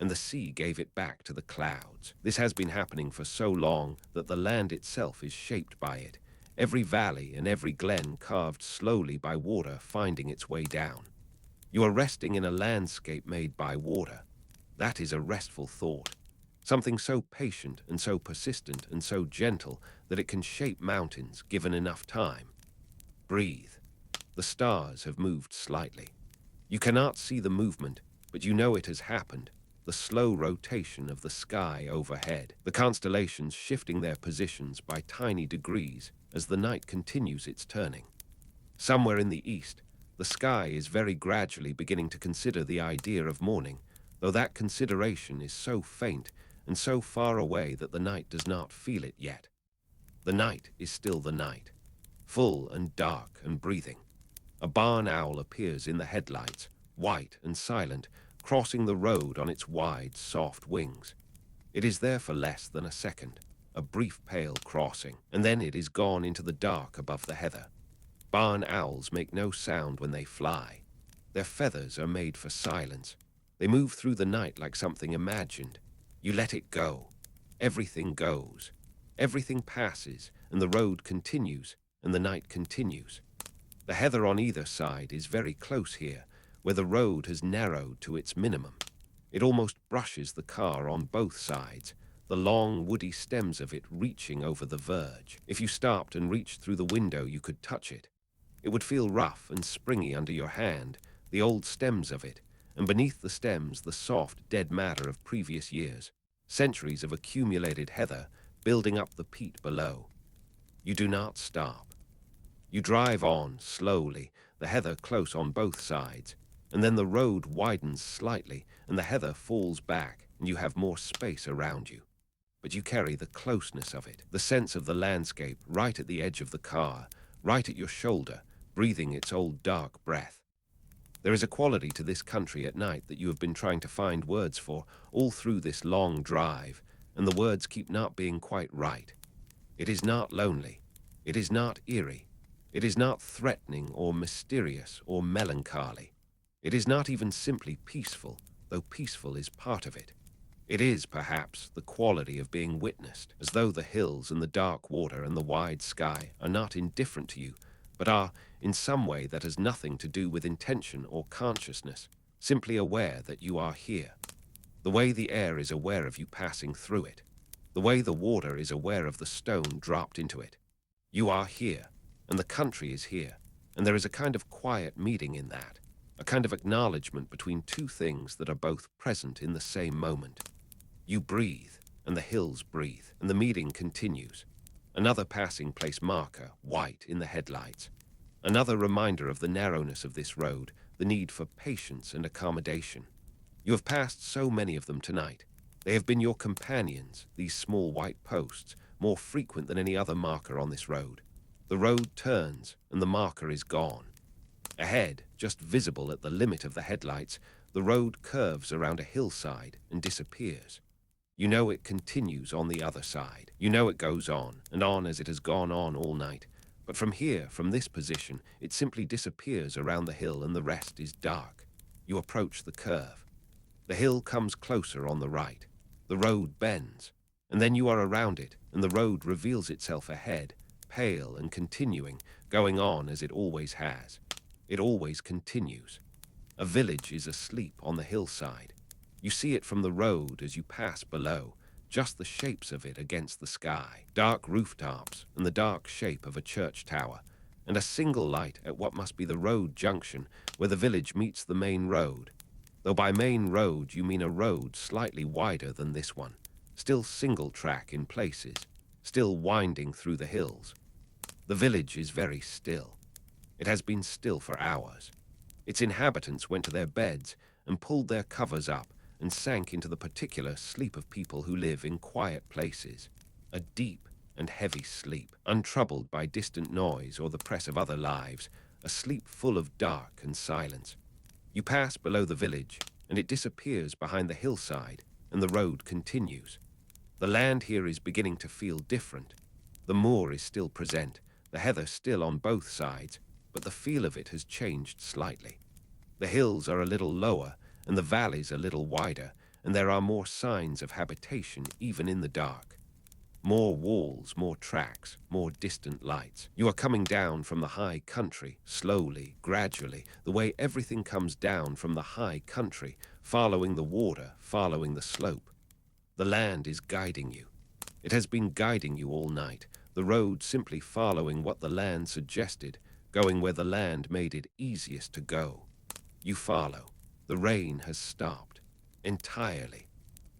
And the sea gave it back to the clouds. This has been happening for so long that the land itself is shaped by it, every valley and every glen carved slowly by water finding its way down. You are resting in a landscape made by water. That is a restful thought. Something so patient and so persistent and so gentle that it can shape mountains given enough time. Breathe. The stars have moved slightly. You cannot see the movement, but you know it has happened. The slow rotation of the sky overhead, the constellations shifting their positions by tiny degrees as the night continues its turning. Somewhere in the east, the sky is very gradually beginning to consider the idea of morning, though that consideration is so faint and so far away that the night does not feel it yet. The night is still the night, full and dark and breathing. A barn owl appears in the headlights, white and silent, crossing the road on its wide, soft wings. It is there for less than a second, a brief pale crossing, and then it is gone into the dark above the heather. Barn owls make no sound when they fly. Their feathers are made for silence. They move through the night like something imagined. You let it go. Everything goes. Everything passes, and the road continues, and the night continues. The heather on either side is very close here, where the road has narrowed to its minimum. It almost brushes the car on both sides. the long, woody stems of it reaching over the verge. If you stopped and reached through the window, you could touch it. It would feel rough and springy under your hand, the old stems of it, and beneath the stems the soft, dead matter of previous years, centuries of accumulated heather building up the peat below. You do not stop. You drive on, slowly, the heather close on both sides, and then the road widens slightly, and the heather falls back, and you have more space around you. But you carry the closeness of it, the sense of the landscape right at the edge of the car, right at your shoulder, breathing its old dark breath. There is a quality to this country at night that you have been trying to find words for all through this long drive, and the words keep not being quite right. It is not lonely. It is not eerie. It is not threatening or mysterious or melancholy. It is not even simply peaceful, though peaceful is part of it. It is, perhaps, the quality of being witnessed, as though the hills and the dark water and the wide sky are not indifferent to you, but are, in some way that has nothing to do with intention or consciousness, simply aware that you are here. The way the air is aware of you passing through it. The way the water is aware of the stone dropped into it. You are here, and the country is here, and there is a kind of quiet meeting in that, a kind of acknowledgement between two things that are both present in the same moment. You breathe, and the hills breathe, and the meeting continues. Another passing place marker, white in the headlights. Another reminder of the narrowness of this road, the need for patience and accommodation. You have passed so many of them tonight. They have been your companions, these small white posts, more frequent than any other marker on this road. The road turns, and the marker is gone. Ahead, just visible at the limit of the headlights, the road curves around a hillside and disappears. You know it continues on the other side. You know it goes on, and on as it has gone on all night. But from here, from this position, it simply disappears around the hill and the rest is dark. You approach the curve. The hill comes closer on the right. The road bends, and then you are around it, and the road reveals itself ahead, pale and continuing, going on as it always has. It always continues. A village is asleep on the hillside. You see it from the road as you pass below, just the shapes of it against the sky, dark rooftops and the dark shape of a church tower, and a single light at what must be the road junction where the village meets the main road. Though by main road you mean a road slightly wider than this one, still single track in places, still winding through the hills. The village is very still. It has been still for hours. Its inhabitants went to their beds and pulled their covers up and sank into the particular sleep of people who live in quiet places, a deep and heavy sleep, untroubled by distant noise or the press of other lives, a sleep full of dark and silence. You pass below the village, and it disappears behind the hillside, and the road continues. The land here is beginning to feel different. The moor is still present, the heather still on both sides, but the feel of it has changed slightly. The hills are a little lower, and the valleys a little wider, and there are more signs of habitation even in the dark. More walls, more tracks, more distant lights. You are coming down from the high country, slowly, gradually, the way everything comes down from the high country, following the water, following the slope. The land is guiding you. It has been guiding you all night, the road simply following what the land suggested, going where the land made it easiest to go. You follow. The rain has stopped, entirely,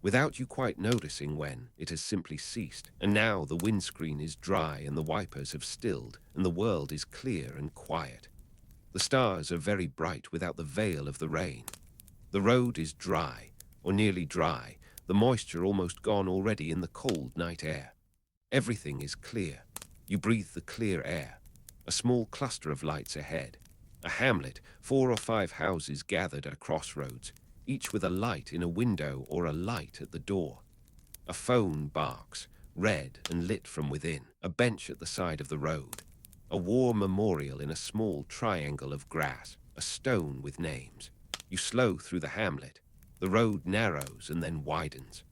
without you quite noticing when it has simply ceased, and now the windscreen is dry and the wipers have stilled, and the world is clear and quiet. The stars are very bright without the veil of the rain. The road is dry, or nearly dry, the moisture almost gone already in the cold night air. Everything is clear. You breathe the clear air. A small cluster of lights ahead. A hamlet, 4 or 5 houses gathered at a crossroads, each with a light in a window or a light at the door. A phone barks, red and lit from within. A bench at the side of the road. A war memorial in a small triangle of grass. A stone with names. You slow through the hamlet. The road narrows and then widens.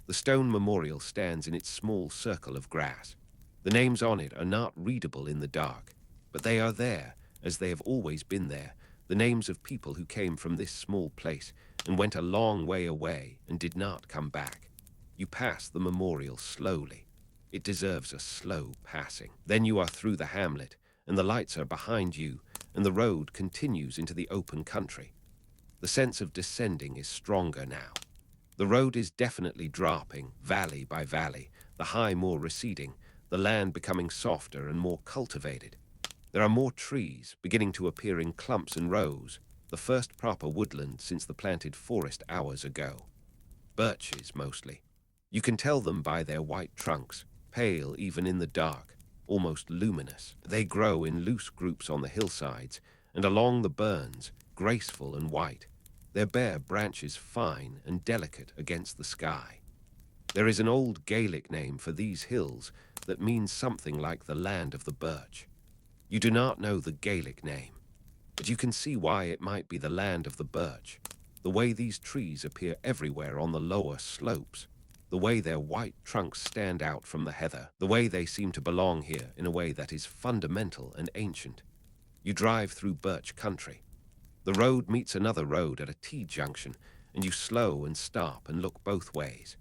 The stone memorial stands in its small circle of grass. The names on it are not readable in the dark, but they are there, as they have always been there, the names of people who came from this small place and went a long way away and did not come back. You pass the memorial slowly. It deserves a slow passing. Then you are through the hamlet, and the lights are behind you, and the road continues into the open country. The sense of descending is stronger now. The road is definitely dropping, valley by valley, the high moor receding, the land becoming softer and more cultivated. There are more trees, beginning to appear in clumps and rows, the first proper woodland since the planted forest hours ago. Birches, mostly. You can tell them by their white trunks, pale even in the dark, almost luminous. They grow in loose groups on the hillsides and along the burns, graceful and white, their bare branches fine and delicate against the sky. There is an old Gaelic name for these hills that means something like the land of the birch. You do not know the Gaelic name, but you can see why it might be the land of the birch. The way these trees appear everywhere on the lower slopes, the way their white trunks stand out from the heather, the way they seem to belong here in a way that is fundamental and ancient. You drive through birch country. The road meets another road at a T-junction, and you slow and stop and look both ways.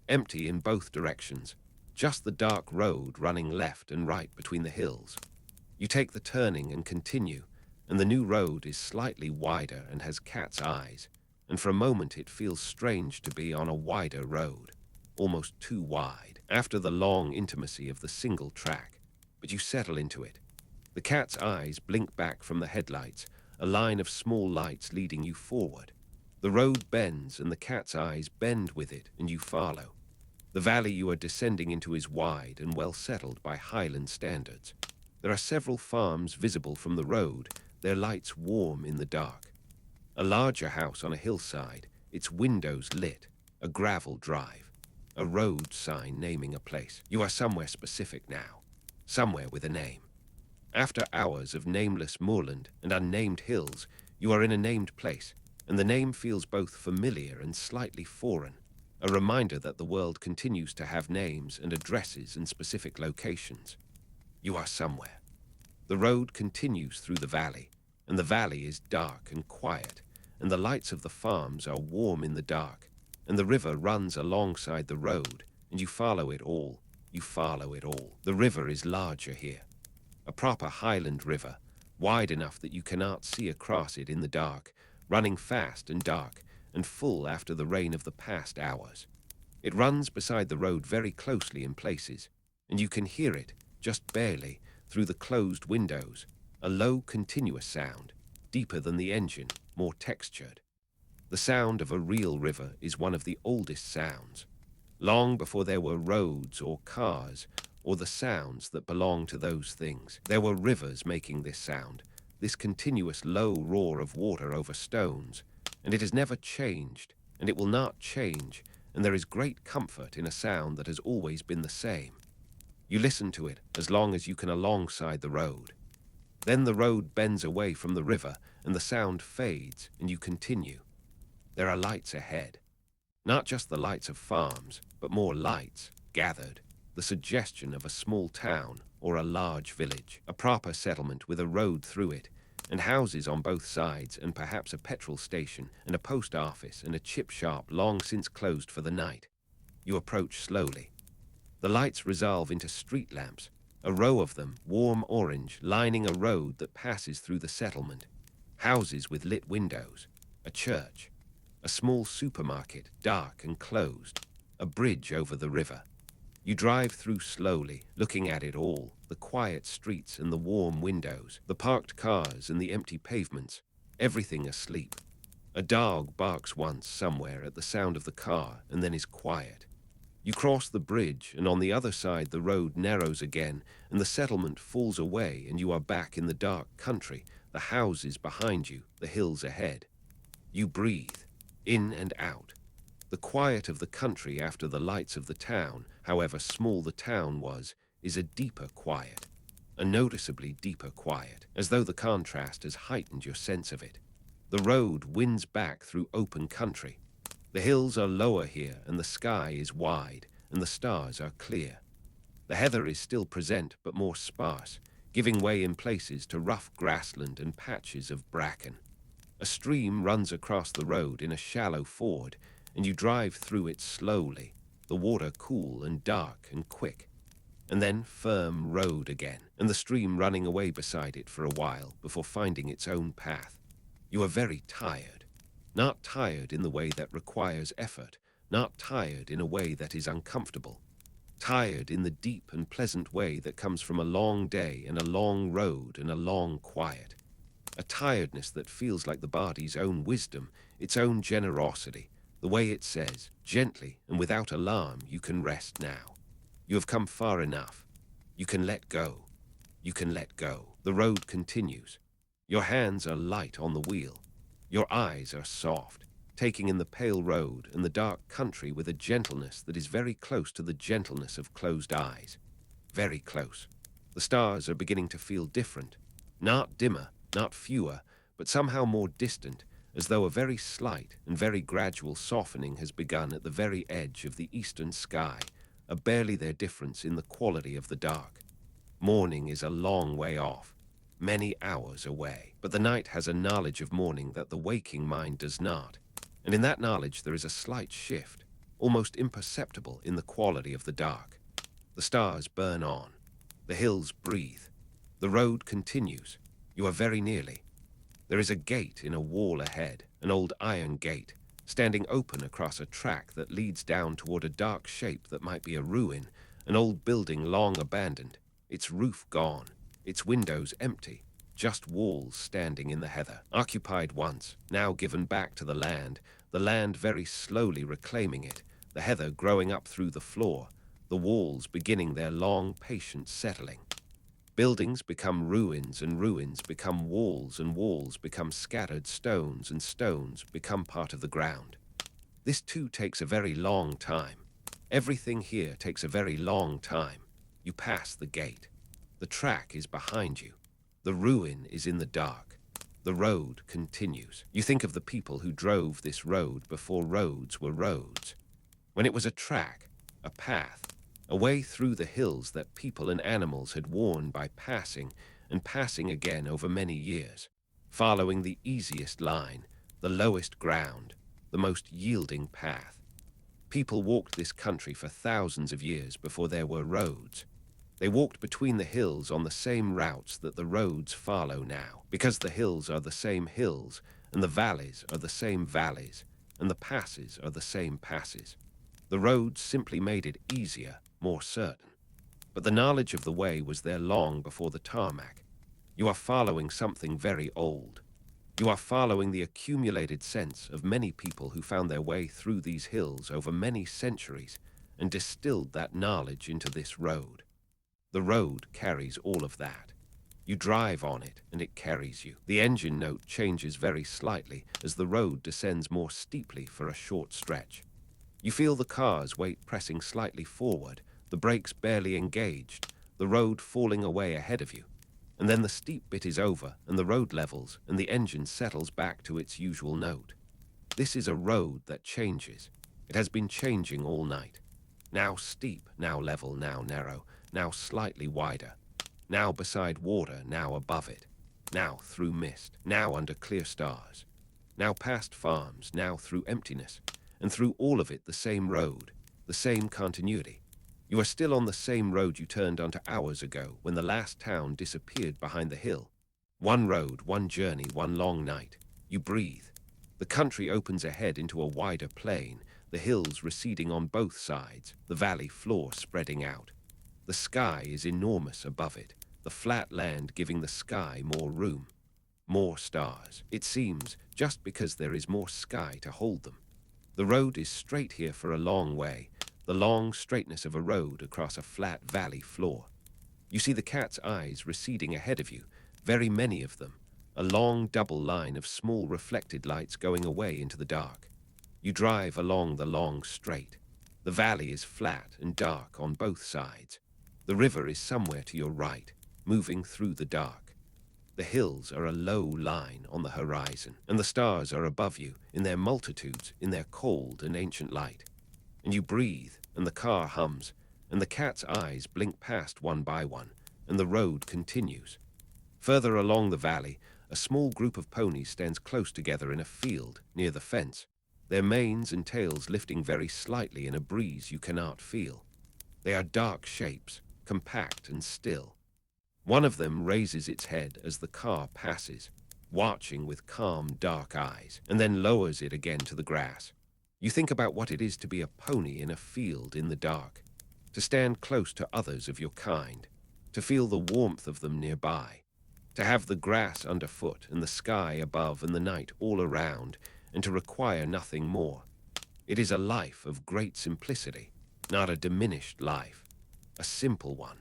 Empty in both directions, just the dark road running left and right between the hills. You take the turning and continue, and the new road is slightly wider and has cat's eyes, and for a moment it feels strange to be on a wider road, almost too wide, after the long intimacy of the single track, but you settle into it. The cat's eyes blink back from the headlights, a line of small lights leading you forward. The road bends and the cat's eyes bend with it, and you follow. The valley you are descending into is wide and well settled by Highland standards. There are several farms visible from the road, their lights warm in the dark. A larger house on a hillside, its windows lit, a gravel drive, a road sign naming a place. You are somewhere specific now, somewhere with a name. After hours of nameless moorland and unnamed hills, you are in a named place, and the name feels both familiar and slightly foreign, a reminder that the world continues to have names and addresses and specific locations. You are somewhere. The road continues through the valley, and the valley is dark and quiet, and the lights of the farms are warm in the dark, and the river runs alongside the road, and you follow it all. You follow it all. The river is larger here. A proper Highland river, wide enough that you cannot see across it in the dark, running fast and dark, and full after the rain of the past hours. It runs beside the road very closely in places, and you can hear it, just barely, through the closed windows, a low continuous sound, deeper than the engine, more textured. The sound of a real river is one of the oldest sounds. Long before there were roads or cars, or the sounds that belong to those things, there were rivers making this sound, this continuous low roar of water over stones, and it has never changed, and it will not change, and there is great comfort in a sound that has always been the same. You listen to it as long as you can alongside the road. Then the road bends away from the river, and the sound fades, and you continue. There are lights ahead. Not just the lights of farms, but more lights, gathered. The suggestion of a small town or a large village, a proper settlement with a road through it, and houses on both sides, and perhaps a petrol station, and a post office, and a chip shop long since closed for the night. You approach slowly. The lights resolve into street lamps, a row of them, warm orange, lining a road that passes through the settlement. Houses with lit windows, a church, a small supermarket, dark and closed, a bridge over the river. You drive through slowly, looking at it all, the quiet streets and the warm windows, the parked cars and the empty pavements, everything asleep. A dog barks once somewhere at the sound of the car and then is quiet. You cross the bridge, and on the other side the road narrows again, and the settlement falls away, and you are back in the dark country, the houses behind you, the hills ahead. You breathe, in and out. The quiet of the country after the lights of the town, however small the town was, is a deeper quiet, a noticeably deeper quiet, as though the contrast has heightened your sense of it. The road winds back through open country. The hills are lower here, and the sky is wide, and the stars are clear. The heather is still present, but more sparse, giving way in places to rough grassland and patches of bracken. A stream runs across the road in a shallow ford, and you drive through it slowly, the water cool and dark and quick, and then firm road again, and the stream running away beside it for a while before finding its own path. You are very tired. Not tired in the way that requires effort, not tired in a way that is uncomfortable. Tired in the deep and pleasant way that comes from a long day and a long road and a long quiet. A tiredness that feels like the body's own wisdom, its own generosity, the way it says, gently and without alarm, you can rest now. You have come far enough. You can let go. You can let go. The road continues. Your hands are light on the wheel. Your eyes are soft, taking in the pale road and the dark country with a gentleness that is very close to the gentleness of closed eyes. Very close. The stars are beginning to feel different. Not dimmer, not fewer, but somehow more distant, as though a very slight and very gradual softening has begun at the very edge of the eastern sky, a barely there difference in the quality of the dark. Morning is a long way off, many hours away, but the night has a knowledge of morning that the waking mind does not, and in that knowledge there is a slight shift, almost imperceptible in the quality of the dark. The stars burn on. The hills breathe. The road continues. You are very nearly. There is a gate in a wall ahead, an old iron gate, standing open across a track that leads down toward a dark shape that might be a ruin, an old building long abandoned, its roof gone, its windows empty, just walls standing in the heather, occupied once, now given back to the land very slowly reclaiming it, the heather growing up through the floor, the walls beginning their long, patient settling. Buildings become ruins, and ruins become walls, and walls become scattered stones, and stones become part of the ground. This too takes a very long time. Everything here takes a very long time. You pass the gate. The track is behind you. The ruin is in the dark. The road continues. You think of the people who drove this road before roads were roads. When it was a track, a path, a way through the hills that people and animals had worn by passing and passing again over many years, following the easiest line, the lowest ground, the most yielding path. People walked this country for thousands of years before there were roads. They walked between the hills on the same routes that the roads follow now, because the hills are the same hills, and the valleys are the same valleys, and the passes are the same passes. The roads simply made it easier, more certain. But the knowledge of the way was there long before the tarmac. You are following something very old. You are following the accumulated sense of many people who found their way through these hills over many centuries and distilled that knowledge into this road. The road carries all of that. You drive on it, and it carries you. The engine note changes very slightly as the road descends more steeply for a short stretch. You feel the car's weight pressing slightly forward, the brakes barely engaged, the road falling away ahead of you. And then the steep bit is over, and the road levels, and the engine settles back to its usual note. This is a road that changes. It has been changing all night. Now steep, now level, now narrow, now slightly wider, now beside water, now above it, now through mist, now under clear stars, now past farms, now through emptiness, and through all of it the same road, the same continuity. You are still on the same road you turned onto hours ago when the last town disappeared behind the hill. One road, one journey, one long night. You breathe. The country opens ahead into a wider plain, the hills receding on both sides, the valley floor spreading out. The sky is enormous above it, the flat land giving the sky more room, more stars. It seems, just because there is more sky to hold them. The road is straight here for a long way, the long straightness of a road across a flat valley floor. You see the cat's eyes receding ahead of you, very many of them, a long double line of small reflected lights going away into the dark. You drive along the long straight. The valley is flat and dark on both sides. The river is somewhere to your right, moving through the dark. The hills are a low line on the horizon, and the stars are above you, in their multitudes, in their cold and ancient light. And you breathe, and the car hums, and the cat's eyes blink past one by one, and the road continues. Further along the valley, a small group of ponies stands close together in a field near the fence. their manes and tails lifting very slightly in a breeze you cannot feel. They are dark shapes, compact and still. One of them raises its head as the car passes, watching with calm, dark eyes, and then lowers it again to the grass. You think about what it is to be a pony in a field in the dark, to stand close to others of your kind, to feel the warmth of them nearby, to have the grass underfoot and the sky above and the night all around, and to require nothing more. It is a life of great simplicity, not a diminished life, a simple one.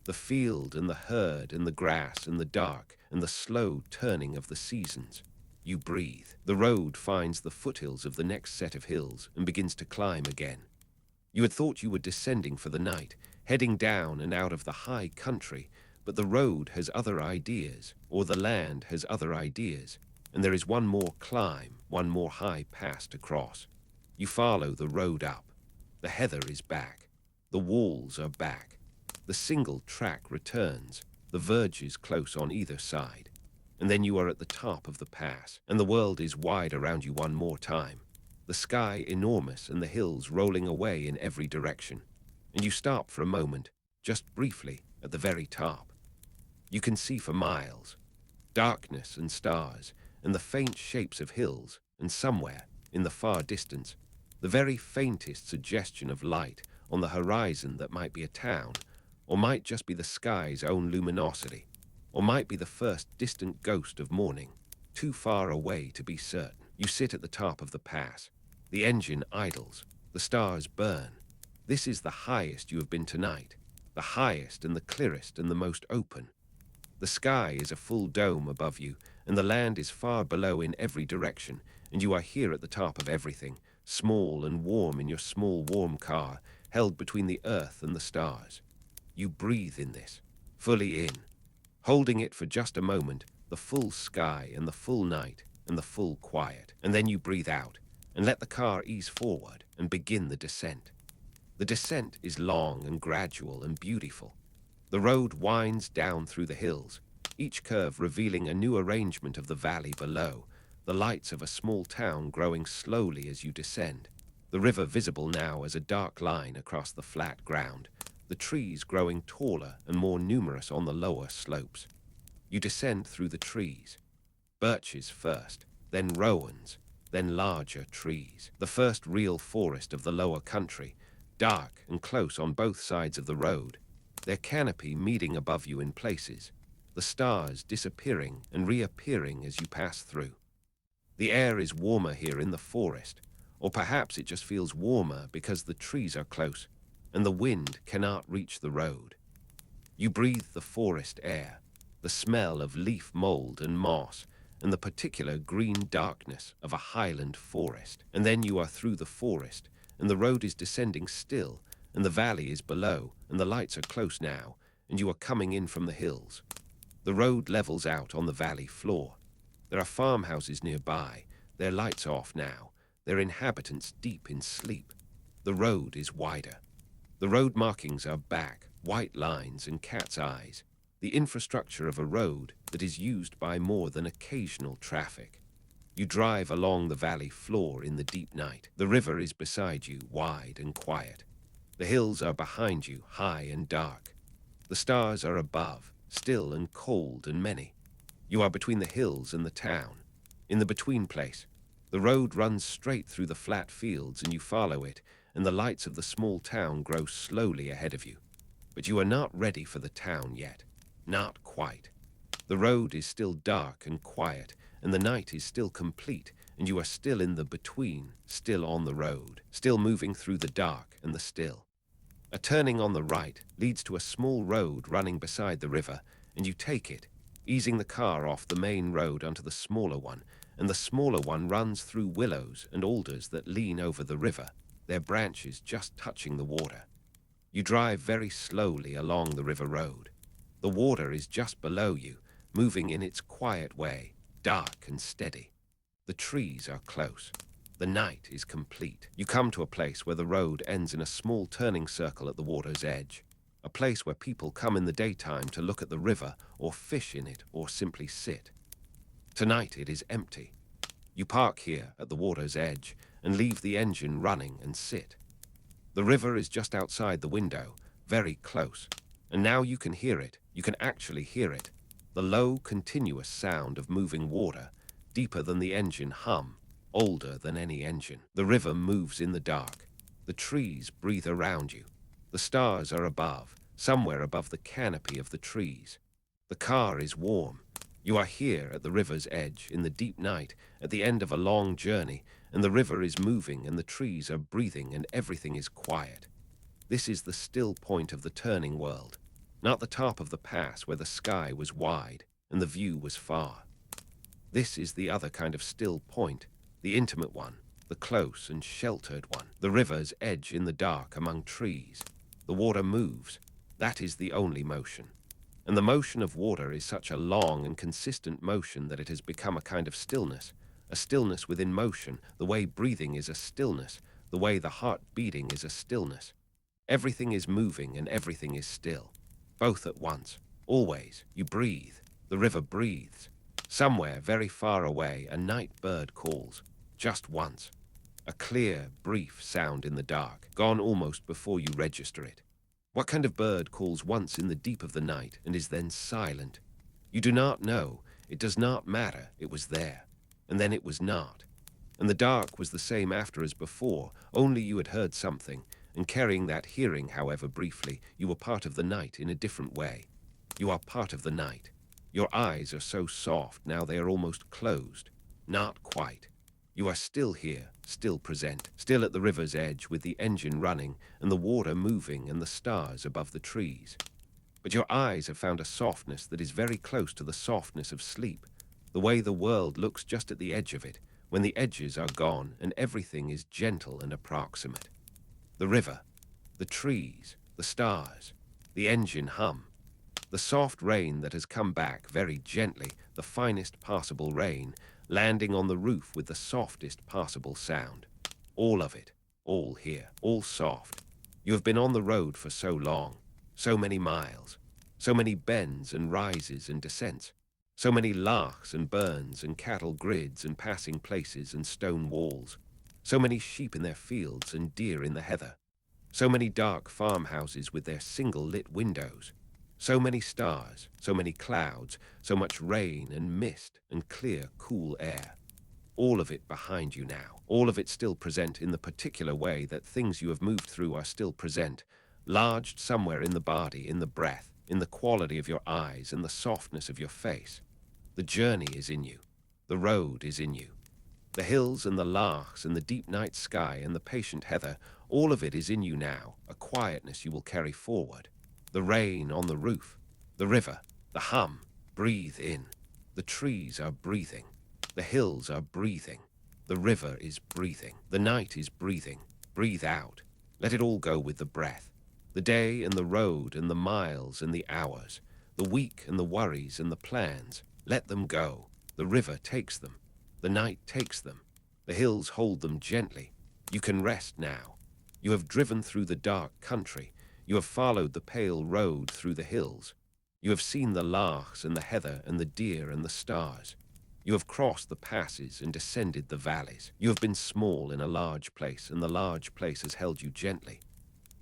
The field and the herd and the grass and the dark and the slow turning of the seasons. You breathe. The road finds the foothills of the next set of hills and begins to climb again. You had thought you were descending for the night, heading down and out of the high country, but the road has other ideas, or the land has other ideas, and there is one more climb, one more high pass to cross. You follow the road up. The heather is back. The walls are back. The single track returns, the verges close on either side. And then you are at the top of the pass, and the world is wide around you one more time. The sky enormous and the hills rolling away in every direction. And you stop for a moment, just briefly, at the very top. You can see for miles. Darkness and stars, and the faint shapes of hills, and somewhere, in the far distance, the very faintest suggestion of light on the horizon that might be a town, or might just be the sky's own luminosity, or might be the first distant ghost of morning, too far away to be certain. You sit at the top of the pass. The engine idles. The stars burn. This is the highest you have been tonight, the highest and the clearest and the most open. The sky is a full dome above you, and the land is far below in every direction, and you are here at the top of everything, small and warm in your small warm car, held between the earth and the stars. You breathe in this, fully in, holding it for just a moment, the full sky and the full night and the full quiet, and then you breathe out and let the car ease forward and begin the descent. The descent is long and gradual and beautiful. The road winds down through the hills, each curve revealing a new arrangement of the valley below, the lights of a small town growing slowly as you descend, the river visible now as a dark line across the flat ground, the trees growing taller and more numerous on the lower slopes. You descend through the trees, birches first, then rowans, then larger trees, the first real forest of the lower country, dark and close on both sides of the road, their canopy meeting above you in places, the stars disappearing and reappearing as you pass through. The air is warmer here in the forest, or perhaps it just feels warmer because the trees are close and the wind cannot reach the road. You breathe the forest air, the smell of leaf mold and moss, and the particular green darkness of a highland forest. And then you are through the forest, and the road is descending still, and the valley is below, and the lights are close now, and you are coming in from the hills. The road levels out on the valley floor. There are farmhouses nearby, their lights off now, their inhabitants deep in sleep. The road is wider. The road markings are back, white lines and cat's eyes, the infrastructure of a road that is used by more than occasional traffic. You drive along the valley floor in the deep night. The river is beside you, wide and quiet. The hills are behind you, high and dark. The stars are above, still and cold and many. You are between the hills and the town. In the between place, the road runs straight through the flat fields and you follow it, and the lights of the small town grow slowly ahead of you. But you are not ready for the town yet. Not quite. The road is still dark and quiet, and the night is still complete, and you are still in the between, still on the road, still moving through the dark and the still. A turning on the right leads to a small road running beside the river, and you take it, easing the car off the main road onto the smaller one, and the smaller one runs through willows and alders that lean over the river, their branches just touching the water. You drive very slowly along the river road. The water is just below you, moving in its quiet way, dark and steady. The trees are close. The night is complete. You come to a place where the road ends in a small turning circle at the water's edge, a place where people come in the daytime to look at the river or fish in it or simply sit. Tonight it is empty. You park here at the water's edge, and leave the engine running and sit. The river is just outside the window, very close, and now you can hear it. You can actually hear it. The low, continuous sound of moving water, deeper than the engine hum, older than any engine. The river moves in the dark. The trees breathe around you. The stars are above, somewhere above the canopy of the trees. The car is warm. You are here at the river's edge, in the deep night, at the end of a long journey, and the river is moving and the trees are breathing and everything is quiet. This is the still point of the turning world, not the top of the pass where the sky was wide and the view was far. This is the other kind of still point, the intimate one, the close and sheltered one, the river's edge in the dark among trees. The water moves. That is the only motion. And the motion of water is such a long and consistent motion that it has become a kind of stillness, a stillness within motion, the way breathing is a stillness, the way the heart beating is a stillness. Everything is moving and everything is still, both at once. Always, you breathe. The river breathes. Somewhere very far away, a night bird calls, just once. A clear, brief sound in the dark, gone almost before you register it. What kind of bird calls once in the deep of the night and is then silent? You do not know. It does not matter. It was there, and then it was not. And the dark was the same after as before, only you had heard something, and carrying that hearing, however briefly, you were part of the night in a different way. You are part of the night. Your eyes are so soft now they are almost closed. Not quite. You are still here, still present, still at the river's edge with the engine running and the water moving and the stars above the trees. But your eyes have found a softness that is very close to the softness of sleep, the way the world looks just at the edge of it, when the edges are gone and everything is gentle and approximate. The river, the trees, the stars, the engine hum, the soft rain that has come back very gently, the finest possible rain, landing on the roof with the softest possible sound. All of it, all here, all soft. You have been on the road for so long, so many miles, so many bends and rises and descents, so many lochs and burns and cattle grids and passing places and stone walls, so many sheep in their fields and deer in the heather, so many dark farmhouses with their single-lit windows, so many stars, so many clouds, so much rain and mist and clear, cool air. All of it behind you now, all of it still present in the particular way that things you have moved through are still present, lodged somewhere in the body, in the breath, in the quality of your eyes and the softness of your face. The journey is in you. The road is in you. The hills and the lochs and the deep night sky and the patient heather, all of it is in you now, a quietness you will carry forward. The rain on the roof, the river, the hum, breathe in. The trees are breathing. The hills are breathing. The river is breathing. The night is breathing. Breathe out. Let it all go with the breath. The day and the road and the miles and the hours, the week and the worries and the plans, let them go. The river takes them. The night takes them. The hills hold them gently. You can rest now. You have driven through the dark country. You have followed the pale road through the hills. You have seen the lochs and the heather and the deer and the stars. You have crossed the passes and descended the valleys. You have been small in a large place, and the large place has held you gently.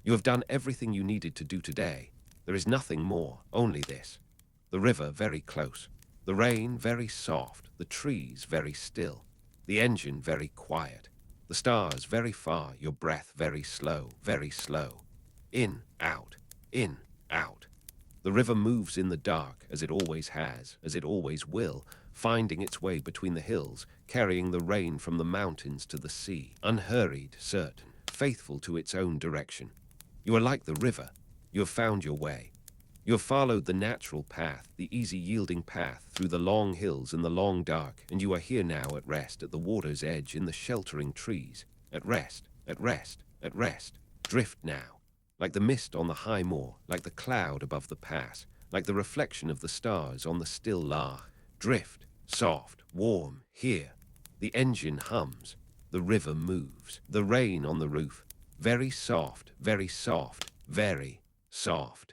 You have done everything you needed to do today. There is nothing more, only this. The river very close. The rain very soft. The trees very still. The engine very quiet. The stars very far. Your breath very slow, very slow. In, out, in, out. The river moves in the dark, as it always has, as it always will, finding its way between the hills, carrying the rain from the mountains to the sea, unhurried, certain, faithful to its own direction. You are like the river. You have found your way. You have followed the natural path, the easy yielding path through the long hills and the long dark, and you are here now at rest at the water's edge in the sheltering trees. At rest, at rest, at rest. Drift now. Like the mist on the high moor, like the cloud above the pass, like the reflection of the stars on the still loch. Drift, soft, warm, here. The engine hums. The river moves. The rain on the roof. Very soft, very soft, very soft.